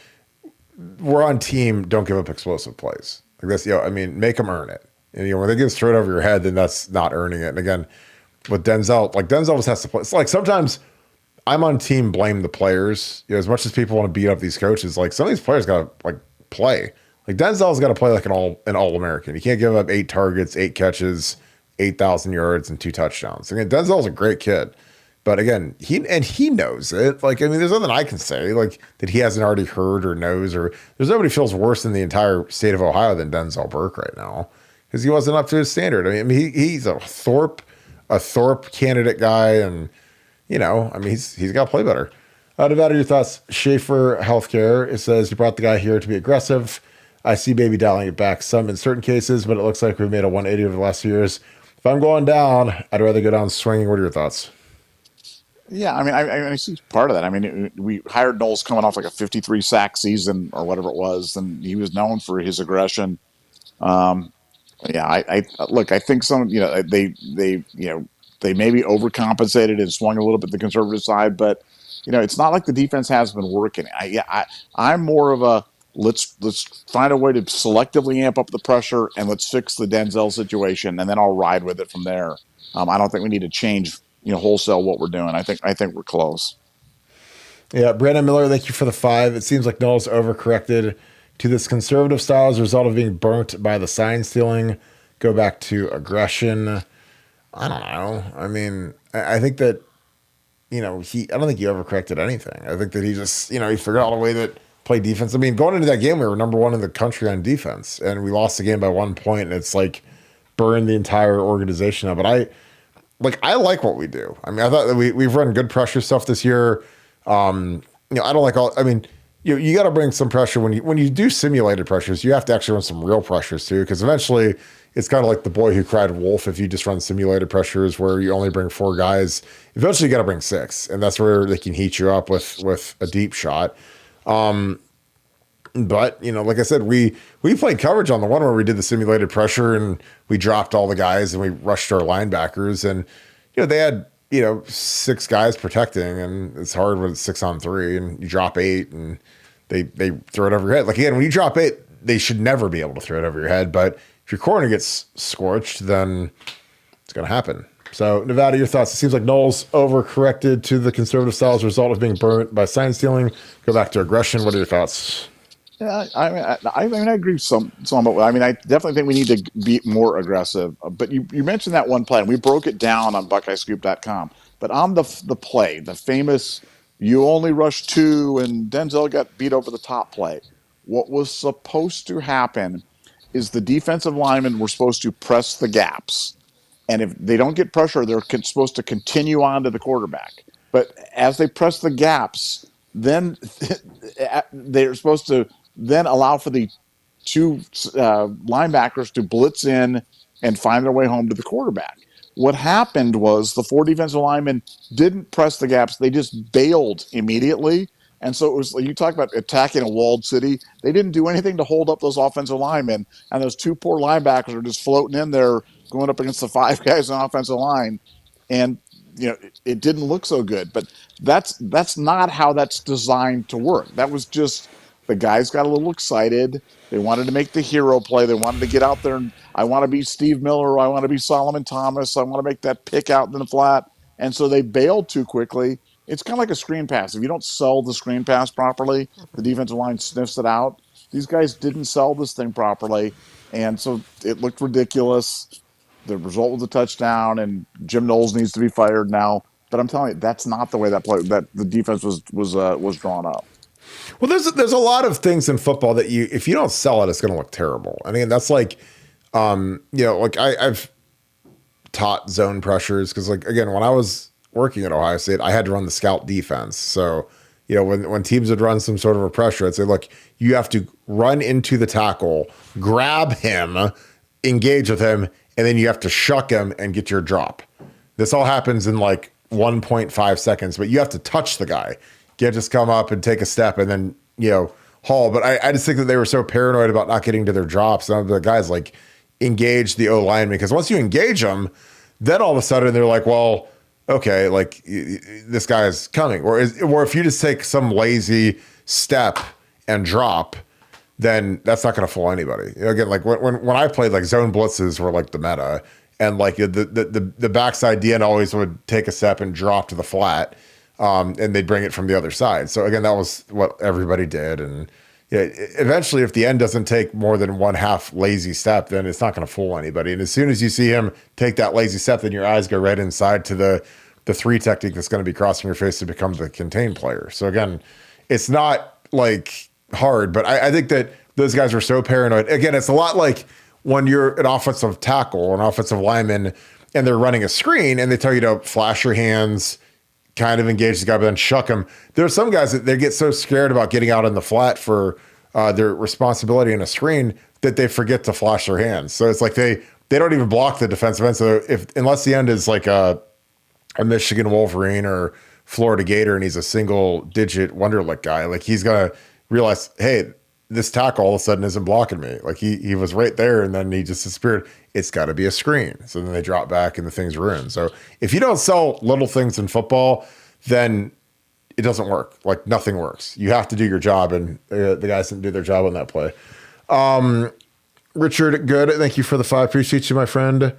we're on team, don't give up explosive plays. Like this, I mean, make them earn it. And when they get straight over your head, then that's not earning it. And again, with Denzel, like Denzel just has to play. It's like sometimes I'm on team blame the players. As much as people want to beat up these coaches, like some of these players got to like play. Like Denzel's got to play like an all American. He can't give up 8 targets, 8 catches, 8,000 yards, and 2 touchdowns. Again, Denzel's a great kid, but again, he knows it. Like, I mean, there's nothing I can say like that he hasn't already heard or knows, or there's nobody feels worse in the entire state of Ohio than Denzel Burke right now because he wasn't up to his standard. I mean, he's a Thorpe candidate guy, and I mean, he's got to play better. Nevada, your thoughts? Schaefer Healthcare. It says you brought the guy here to be aggressive. I see maybe dialing it back some in certain cases, but it looks like we've made a 180 over the last few years. If I'm going down, I'd rather go down swinging. What are your thoughts? Yeah, I mean, I see part of that. I mean, we hired Knowles coming off like a 53 sack season or whatever it was, and he was known for his aggression. Yeah, I look. I think they maybe overcompensated and swung a little bit the conservative side, but it's not like the defense has been working. I'm more of a let's find a way to selectively amp up the pressure and let's fix the Denzel situation, and then I'll ride with it from there. I don't think we need to change wholesale what we're doing. I think we're close. Yeah, Brandon Miller, thank you for the 5. It seems like Knowles overcorrected to this conservative style as a result of being burnt by the sign stealing. Go back to aggression. I don't know. I mean, I think that, I don't think he overcorrected anything. I think that he just, he figured out a way that play defense. I mean, going into that game, we were number 1 in the country on defense, and we lost the game by 1 point, and it's like burned the entire organization up. But I like what we do. I mean, I thought that we've run good pressure stuff this year. I don't like all. I mean, you got to bring some pressure when you do simulated pressures. You have to actually run some real pressures too, because eventually it's kind of like the boy who cried wolf. If you just run simulated pressures where you only bring 4 guys, eventually you got to bring 6, and that's where they can heat you up with a deep shot. But like I said, we played coverage on the one where we did the simulated pressure and we dropped all the guys and we rushed our linebackers, and they had 6 guys protecting, and it's hard when it's 6-on-3 and you drop 8 and they throw it over your head. Like again, when you drop 8, they should never be able to throw it over your head. But if your corner gets scorched, then it's going to happen. So Nevada, your thoughts? It seems like Knowles overcorrected to the conservative style as a result of being burnt by sign stealing. Go back to aggression. What are your thoughts? Yeah, I mean, I agree some, but I mean, I definitely think we need to be more aggressive. But you mentioned that one play, and we broke it down on BuckeyeScoop.com. But on the play, the famous "you only rush 2" and Denzel got beat over the top play, what was supposed to happen is the defensive linemen were supposed to press the gaps, and if they don't get pressure, they're supposed to continue on to the quarterback. But as they press the gaps, then they're supposed to then allow for the 2 linebackers to blitz in and find their way home to the quarterback. What happened was the 4 defensive linemen didn't press the gaps. They just bailed immediately. And so it was, you talk about attacking a walled city. They didn't do anything to hold up those offensive linemen. And those 2 poor linebackers are just floating in there going up against the 5 guys on the offensive line. And it didn't look so good. But that's not how that's designed to work. That was just the guys got a little excited. They wanted to make the hero play. They wanted to get out there and I want to be Steve Miller. I want to be Solomon Thomas. I want to make that pick out in the flat. And so they bailed too quickly. It's kind of like a screen pass. If you don't sell the screen pass properly, the defensive line sniffs it out. These guys didn't sell this thing properly. And so it looked ridiculous. The result was a touchdown, and Jim Knowles needs to be fired now. But I'm telling you, that's not the way that the defense was drawn up. Well, there's a lot of things in football that if you don't sell it, it's going to look terrible. I mean, that's like, like I've taught zone pressures because, like, again, when I was working at Ohio State, I had to run the scout defense. So, when teams would run some sort of a pressure, I'd say, look, you have to run into the tackle, grab him, engage with him, and then you have to shuck him and get your drop. This all happens in like 1.5 seconds, but you have to touch the guy. You can't just come up and take a step and then, haul. But I just think that they were so paranoid about not getting to their drops. And the guys like engage the O lineman, because once you engage them, then all of a sudden they're like, well, okay, like this guy is coming. Or if you just take some lazy step and drop, then that's not going to fool anybody. Again, like when I played, like zone blitzes were like the meta, and like the backside DN always would take a step and drop to the flat, and they'd bring it from the other side. So again, that was what everybody did, and yeah, eventually, if the end doesn't take more than one half lazy step, then it's not going to fool anybody. And as soon as you see him take that lazy step, then your eyes go right inside to the three technique that's going to be crossing your face to become the contained player. So again, it's not like hard, but I think that those guys are so paranoid. Again, it's a lot like when you're an offensive tackle, an offensive lineman, and they're running a screen and they tell you to flash your hands, kind of engage the guy, but then shuck him. There are some guys that they get so scared about getting out in the flat for their responsibility in a screen that they forget to flash their hands. So it's like they don't even block the defensive end. So unless the end is like a Michigan Wolverine or Florida Gator and he's a single digit Wonderlic guy, like he's gonna realize, hey, this tackle all of a sudden isn't blocking me. Like he was right there and then he just disappeared. It's got to be a screen. So then they drop back and the thing's ruined. So if you don't sell little things in football, then it doesn't work. Like nothing works. You have to do your job, and the guys didn't do their job on that play. Richard, good. Thank you for the 5. Appreciate you, my friend.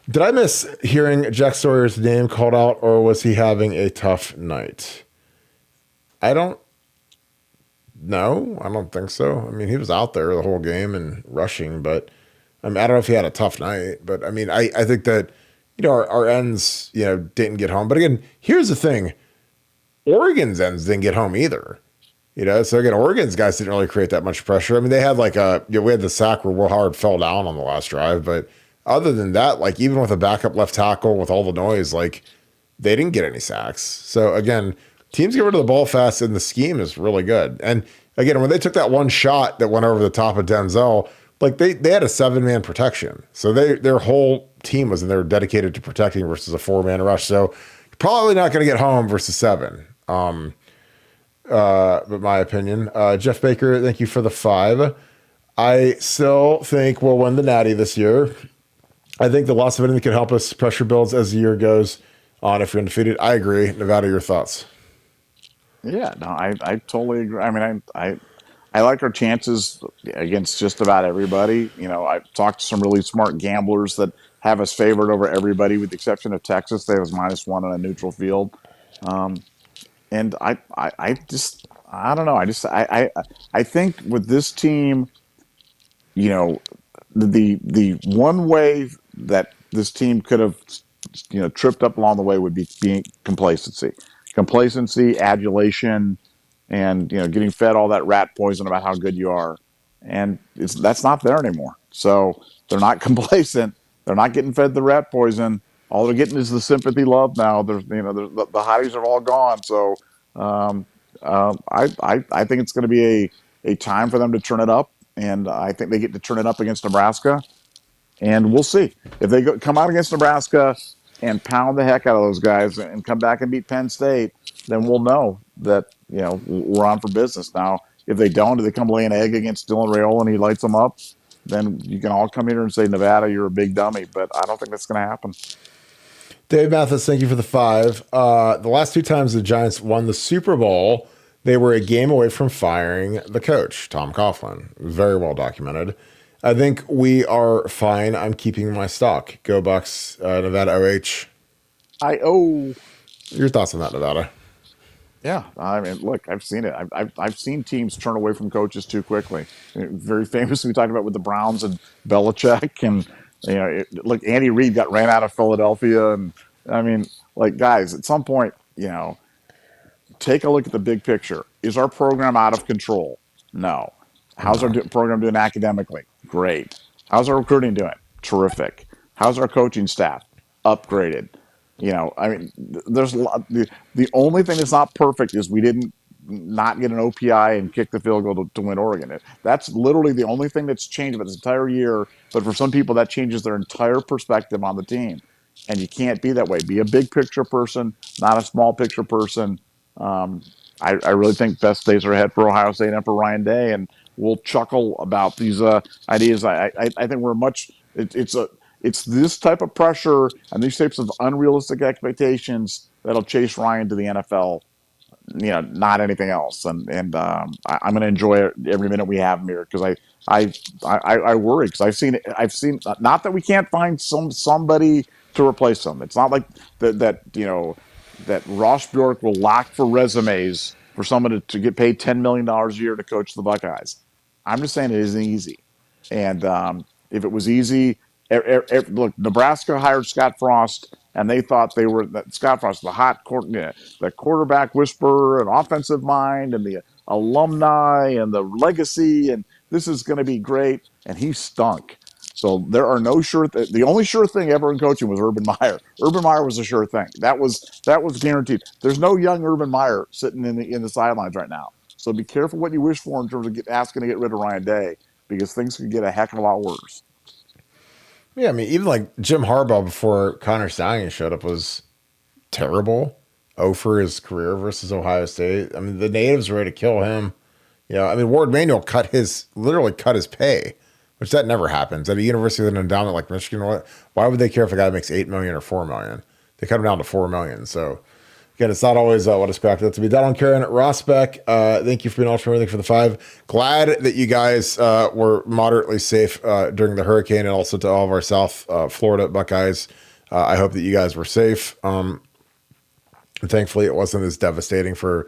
Did I miss hearing Jack Sawyer's name called out, or was he having a tough night? I don't know. I don't think so. I mean, he was out there the whole game and rushing, but I don't know if he had a tough night. But I mean, I think that, our ends, didn't get home. But again, here's the thing. Oregon's ends didn't get home either. So again, Oregon's guys didn't really create that much pressure. I mean, they had we had the sack where Will Howard fell down on the last drive, but other than that, like even with a backup left tackle with all the noise, like they didn't get any sacks. So again, teams get rid of the ball fast, and the scheme is really good. And again, when they took that one shot that went over the top of Denzel, like they had a 7-man protection. So their whole team was in there dedicated to protecting versus a 4-man rush. So you're probably not going to get home versus 7. But my opinion, Jeff Baker, thank you for the 5. I still think we'll win the Natty this year. I think the loss of anything can help us pressure builds as the year goes on if you're undefeated. I agree. Nevada, your thoughts? Yeah, no, I totally agree. I mean, I like our chances against just about everybody. I've talked to some really smart gamblers that have us favored over everybody, with the exception of Texas. They was -1 on a neutral field. And I just, I don't know. I think with this team, the one way that this team could have, tripped up along the way would be being complacency, adulation, and getting fed all that rat poison about how good you are, and that's not there anymore. So they're not complacent. They're not getting fed the rat poison. All they're getting is the sympathy, love. Now the hotties are all gone. So I think it's going to be a time for them to turn it up, and I think they get to turn it up against Nebraska. And we'll see if they come out against Nebraska and pound the heck out of those guys and come back and beat Penn State. Then we'll know that we're on for business. Now, if they don't, if they come lay an egg against Dylan Raiola and he lights them up, then you can all come here and say, Nevada, you're a big dummy. But I don't think that's going to happen. Dave Mathis, thank you for the 5. The last 2 times the Giants won the Super Bowl, they were a game away from firing the coach, Tom Coughlin. Very well documented. I think we are fine. I'm keeping my stock. Go Bucks, Nevada OH. Your thoughts on that, Nevada? Yeah, I mean, look, I've seen it. I've seen teams turn away from coaches too quickly. Very famously, we talked about with the Browns and Belichick, and look, Andy Reid got ran out of Philadelphia, and I mean, like, guys, at some point, take a look at the big picture. Is our program out of control? No. How's our program doing academically? Great. How's our recruiting doing? Terrific. How's our coaching staff? Upgraded. I mean, there's a lot. The only thing that's not perfect is we didn't not get an OPI and kick the field goal to win Oregon. That's literally the only thing that's changed about this entire year. But for some people, that changes their entire perspective on the team. And you can't be that way. Be a big picture person, not a small picture person. I really think best days are ahead for Ohio State and for Ryan Day, and we'll chuckle about these ideas. I think we're much. It's this type of pressure and these types of unrealistic expectations that'll chase Ryan to the NFL not anything else. And I'm going to enjoy every minute we have here because I worry because I've seen not that we can't find somebody to replace them. It's not like that Ross Bjork will lock for resumes for someone to get paid $10 million a year to coach the Buckeyes. I'm just saying it isn't easy. And if it was easy, look, Nebraska hired Scott Frost, and they thought they were Scott Frost, the quarterback whisperer, and offensive mind, and the alumni, and the legacy, and this is going to be great. And he stunk. So there are no the only sure thing ever in coaching was Urban Meyer. Urban Meyer was a sure thing. That was guaranteed. There's no young Urban Meyer sitting in the sidelines right now. So be careful what you wish for in terms of asking to get rid of Ryan Day, because things could get a heck of a lot worse. Yeah, I mean, even like Jim Harbaugh before Connor Stallion showed up was terrible. For his career versus Ohio State. I mean, the natives were ready to kill him. I mean, Ward Manuel literally cut his pay, which that never happens at a university with an endowment like Michigan. Why would they care if a guy makes $8 million or $4 million? They cut him down to $4 million. So again, it's not always what expected to be. Donald Karen Rosbeck, thank you for being ultra. Thank you for the 5. Glad that you guys were moderately safe during the hurricane, and also to all of our South Florida Buckeyes. I hope that you guys were safe. And thankfully, it wasn't as devastating for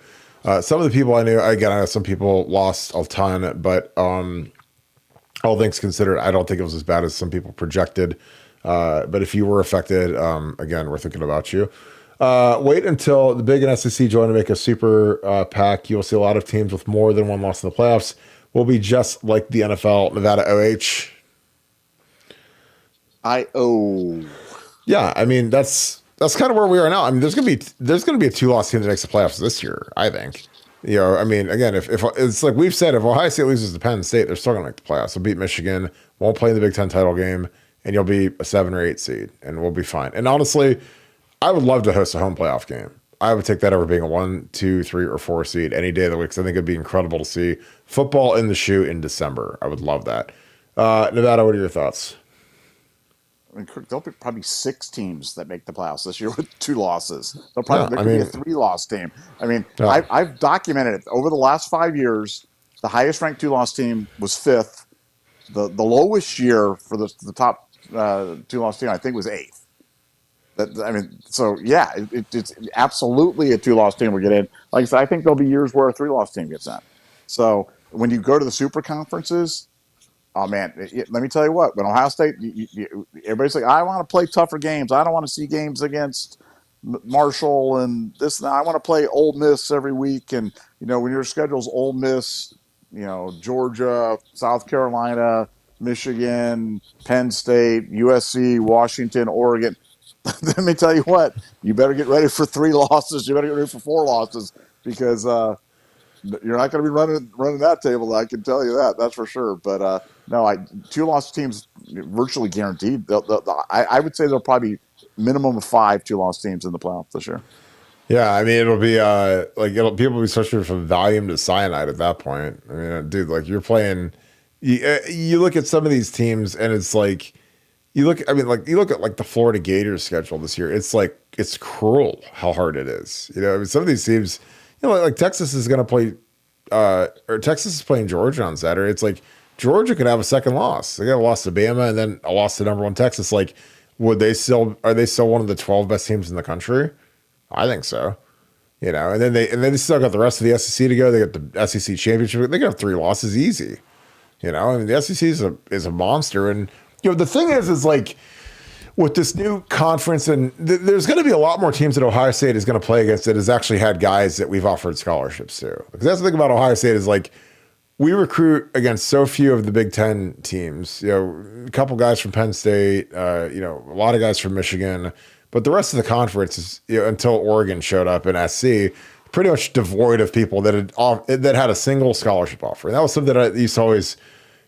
some of the people I knew. Again, I know some people lost a ton, but all things considered, I don't think it was as bad as some people projected. But if you were affected, again, we're thinking about you. Wait until the Big and SEC join to make a super PAC. You'll see a lot of teams with more than one loss in the playoffs. Will be just like the NFL, Nevada OH. Yeah, I mean, that's kind of where we are now. I mean, there's gonna be a 2-loss team that makes the playoffs this year, I think. I mean, again, if it's like we've said, if Ohio State loses to Penn State, they're still gonna make the playoffs. They'll beat Michigan, won't play in the Big Ten title game, and you'll be a 7 or 8 seed, and we'll be fine. And honestly, I would love to host a home playoff game. I would take that over being a 1, 2, 3, or 4 seed any day of the week, because I think it'd be incredible to see football in the shoe in December. I would love that. Nevada, what are your thoughts? I mean, there'll be probably 6 teams that make the playoffs this year with 2 losses. There could be a 3-loss team. I mean, I've documented it over the last 5 years. The highest ranked 2-loss team was 5th. The lowest year for the top 2-loss team, I think, was 8th. So yeah, it's absolutely a 2-loss team will get in. Like I said, I think there'll be years where a 3-loss team gets in. So when you go to the super conferences, oh man, let me tell you what. When Ohio State, everybody's like, I want to play tougher games. I don't want to see games against Marshall and this. And I want to play Ole Miss every week. And when your schedule's Ole Miss, Georgia, South Carolina, Michigan, Penn State, USC, Washington, Oregon. Let me tell you what. You better get ready for 3 losses. You better get ready for 4 losses, because you're not going to be running that table. I can tell you that. That's for sure. But no, 2-loss teams virtually guaranteed. I would say there'll probably be minimum of 5 2-loss teams in the playoffs this year. Yeah, I mean, it'll be people will be switching from Valium to cyanide at that point. I mean, dude, like you're playing. You look at some of these teams, and it's like you look at like the Florida Gators schedule this year. It's like it's cruel how hard it is. I mean, some of these teams. Like Texas is going to play, or Texas is playing Georgia on Saturday. It's like Georgia could have a second loss. They got a loss to Bama and then a loss to number 1 Texas. Like, are they still one of the 12 best teams in the country? I think so. And then they still got the rest of the SEC to go. They got the SEC championship. They got 3 losses easy. I mean, the SEC is a monster. And the thing is like, with this new conference, and there's going to be a lot more teams that Ohio State is going to play against that has actually had guys that we've offered scholarships to. Because that's the thing about Ohio State is like we recruit against so few of the Big Ten teams. A couple guys from Penn State, a lot of guys from Michigan, but the rest of the conference is until Oregon showed up in SC, pretty much devoid of people that had a single scholarship offer. And that was something that used to always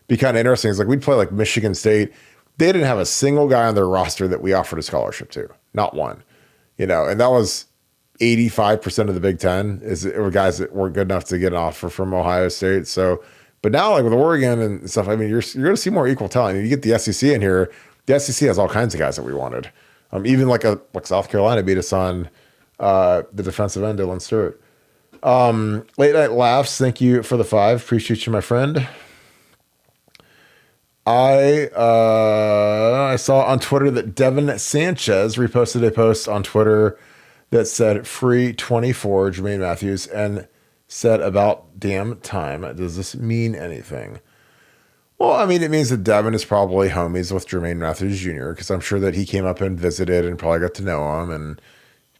be kind of interesting. It's like we'd play like Michigan State. They didn't have a single guy on their roster that we offered a scholarship to. Not one. And that was 85% of the Big Ten were guys that weren't good enough to get an offer from Ohio State. So, but now like with Oregon and stuff, I mean, you're going to see more equal talent. You get the SEC in here. The SEC has all kinds of guys that we wanted. Even like South Carolina beat us on the defensive end, Dylan Stewart. Late Night Laughs, thank you for the 5. Appreciate you, my friend. I saw on Twitter that Devin Sanchez reposted a post on Twitter that said free 24 Jermaine Matthews and said about damn time. Does this mean anything? Well, I mean, it means that Devin is probably homies with Jermaine Matthews Jr. because I'm sure that he came up and visited and probably got to know him and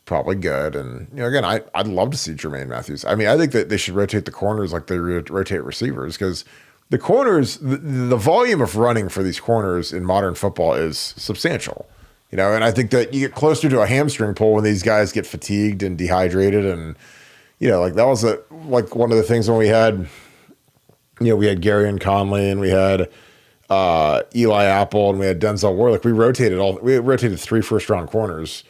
probably good. And, again, I'd love to see Jermaine Matthews. I mean, I think that they should rotate the corners like they rotate receivers because the corners, the volume of running for these corners in modern football is substantial. And I think that you get closer to a hamstring pull when these guys get fatigued and dehydrated. And, like that was one of the things when we had, we had Gary and Conley and we had Eli Apple and we had Denzel Ward. We rotated 3 first-round corners.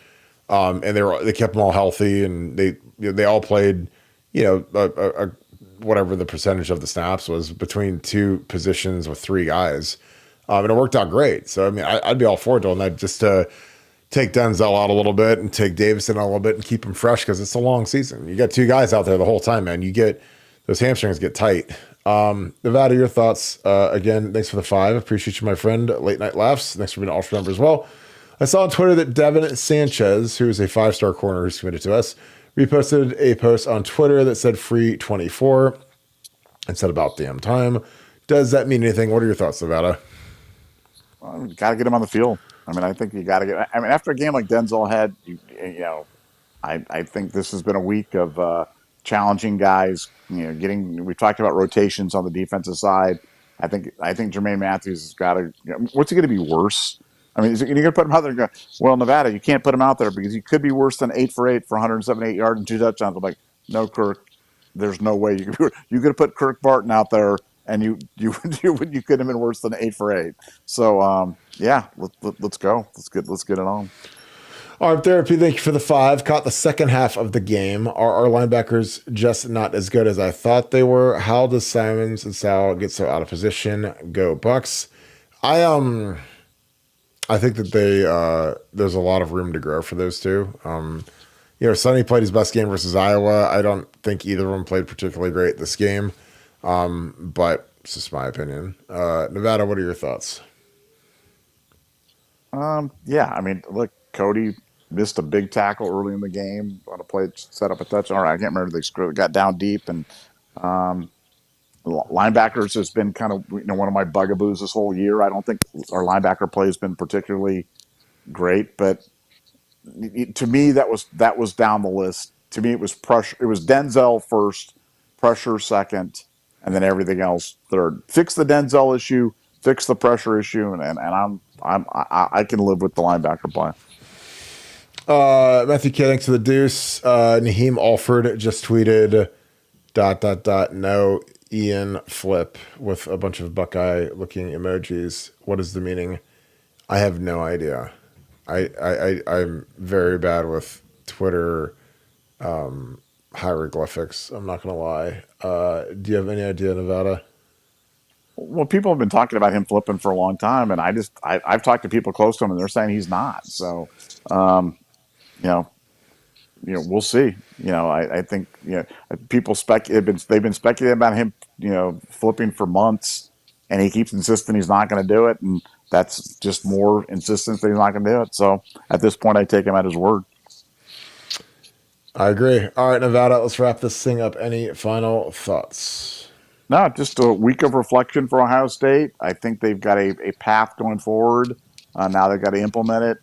And they kept them all healthy and they all played, whatever the percentage of the snaps was between 2 positions with 3 guys. And it worked out great. So, I mean, I'd be all for doing that just to take Denzel out a little bit and take Davison out a little bit and keep him fresh because it's a long season. You got 2 guys out there the whole time, man. Those hamstrings get tight. Nevada, your thoughts? Again, thanks for the 5. Appreciate you, my friend. Late Night Laughs. Thanks for being an ultra member as well. I saw on Twitter that Devin Sanchez, who is a 5-star corner who's committed to us, reposted a post on Twitter that said free 24 and said about damn time. Does that mean anything? What are your thoughts, Nevada? Well, you got to get him on the field. I mean, I think you got to get. I mean, after a game like Denzel had, I think this has been a week of challenging guys. We talked about rotations on the defensive side. I think Jermaine Matthews has got to. What's he going to be worse? I mean, you're going to put him out there and go, well, Nevada, you can't put him out there because he could be worse than 8 for 8 for 178 yards and 2 touchdowns. I'm like, no, Kirk, there's no way you could have put Kirk Barton out there and you couldn't have been worse than 8 for 8. So, yeah, let's go. Let's get it on. Arm Therapy, thank you for the 5. Caught the second half of the game. Are our linebackers just not as good as I thought they were? How does Simons and Sal get so out of position? Go Bucks. I think that there's a lot of room to grow for those 2. Sonny played his best game versus Iowa. I don't think either of them played particularly great this game, but it's just my opinion. Nevada, what are your thoughts? Yeah, I mean, look, Cody missed a big tackle early in the game on a play set up a touchdown. All right, I can't remember if they got down deep and. Linebackers has been kind of one of my bugaboos this whole year. I don't think our linebacker play has been particularly great, but to me that was down the list. To me, it was pressure. It was Denzel first, pressure second, and then everything else third. Fix the Denzel issue, fix the pressure issue, and I can live with the linebacker play. Matthew K, thanks for the deuce. Naheem Alford just tweeted ... no Ian flip with a bunch of Buckeye looking emojis. What is the meaning? I have no idea. I'm very bad with Twitter hieroglyphics. I'm not gonna lie. Do you have any idea, Nevada? Well, people have been talking about him flipping for a long time, and I've talked to people close to him, and they're saying he's not. So, we'll see. I think people they've been speculating about him, flipping for months, and he keeps insisting he's not going to do it, and that's just more insistence that he's not going to do it. So at this point, I take him at his word. I agree. All right, Nevada, let's wrap this thing up. Any final thoughts? No, just a week of reflection for Ohio State. I think they've got a path going forward. Now they've got to implement it.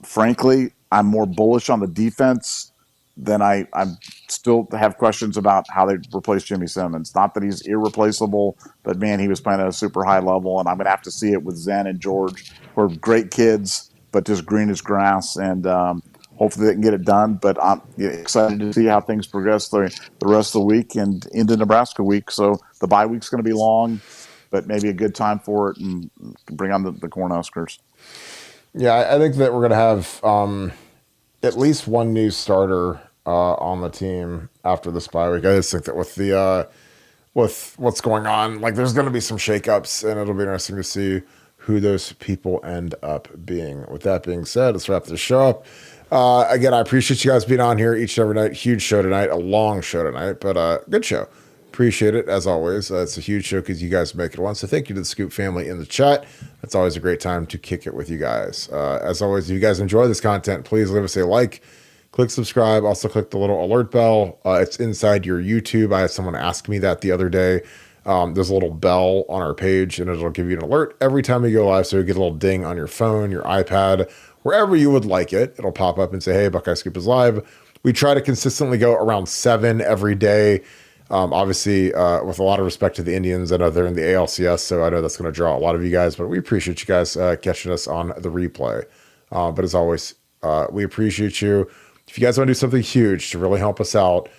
Frankly, I'm more bullish on the defense than I'm still have questions about how they replace Jimmy Simmons. Not that he's irreplaceable, but man, he was playing at a super high level, and I'm going to have to see it with Zen and George, who are great kids, but just green as grass, and hopefully they can get it done. But I'm excited to see how things progress the rest of the week and into Nebraska week. So the bye week's going to be long, but maybe a good time for it and bring on the Cornhuskers. Yeah, I think that we're going to have at least one new starter on the team after this bye week. I just think that with what's going on, there's going to be some shakeups, and it'll be interesting to see who those people end up being. With that being said, let's wrap this show up. Again, I appreciate you guys being on here each and every night. Huge show tonight, a long show tonight, but good show. Appreciate it as always. It's a huge show because you guys make it one. So thank you to the Scoop family in the chat. It's always a great time to kick it with you guys. As always, if you guys enjoy this content, please leave us a like, click subscribe. Also click the little alert bell. It's inside your YouTube. I had someone ask me that the other day. There's a little bell on our page and it'll give you an alert every time we go live. So you get a little ding on your phone, your iPad, wherever you would like it. It'll pop up and say, hey, Buckeye Scoop is live. We try to consistently go around 7 every day. Obviously, with a lot of respect to the Indians, I know they're in the ALCS, so I know that's going to draw a lot of you guys, but we appreciate you guys catching us on the replay. But as always, we appreciate you. If you guys want to do something huge to really help us out,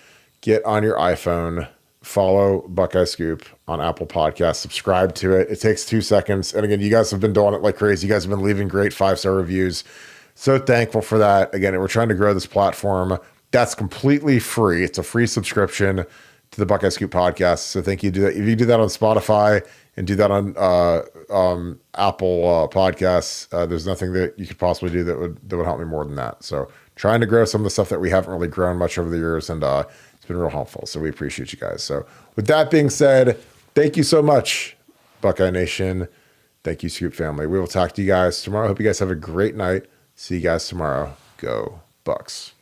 get on your iPhone, follow Buckeye Scoop on Apple Podcasts, subscribe to it. It takes 2 seconds. And again, you guys have been doing it like crazy. You guys have been leaving great 5-star reviews. So thankful for that. Again, we're trying to grow this platform. That's completely free. It's a free subscription to the Buckeye Scoop podcast. So thank you. Do that. If you do that on Spotify and do that on Apple Podcasts, there's nothing that you could possibly do that would help me more than that. So trying to grow some of the stuff that we haven't really grown much over the years, and it's been real helpful. So we appreciate you guys. So with that being said, thank you so much, Buckeye Nation. Thank you, Scoop family. We will talk to you guys tomorrow. Hope you guys have a great night. See you guys tomorrow. Go Bucks.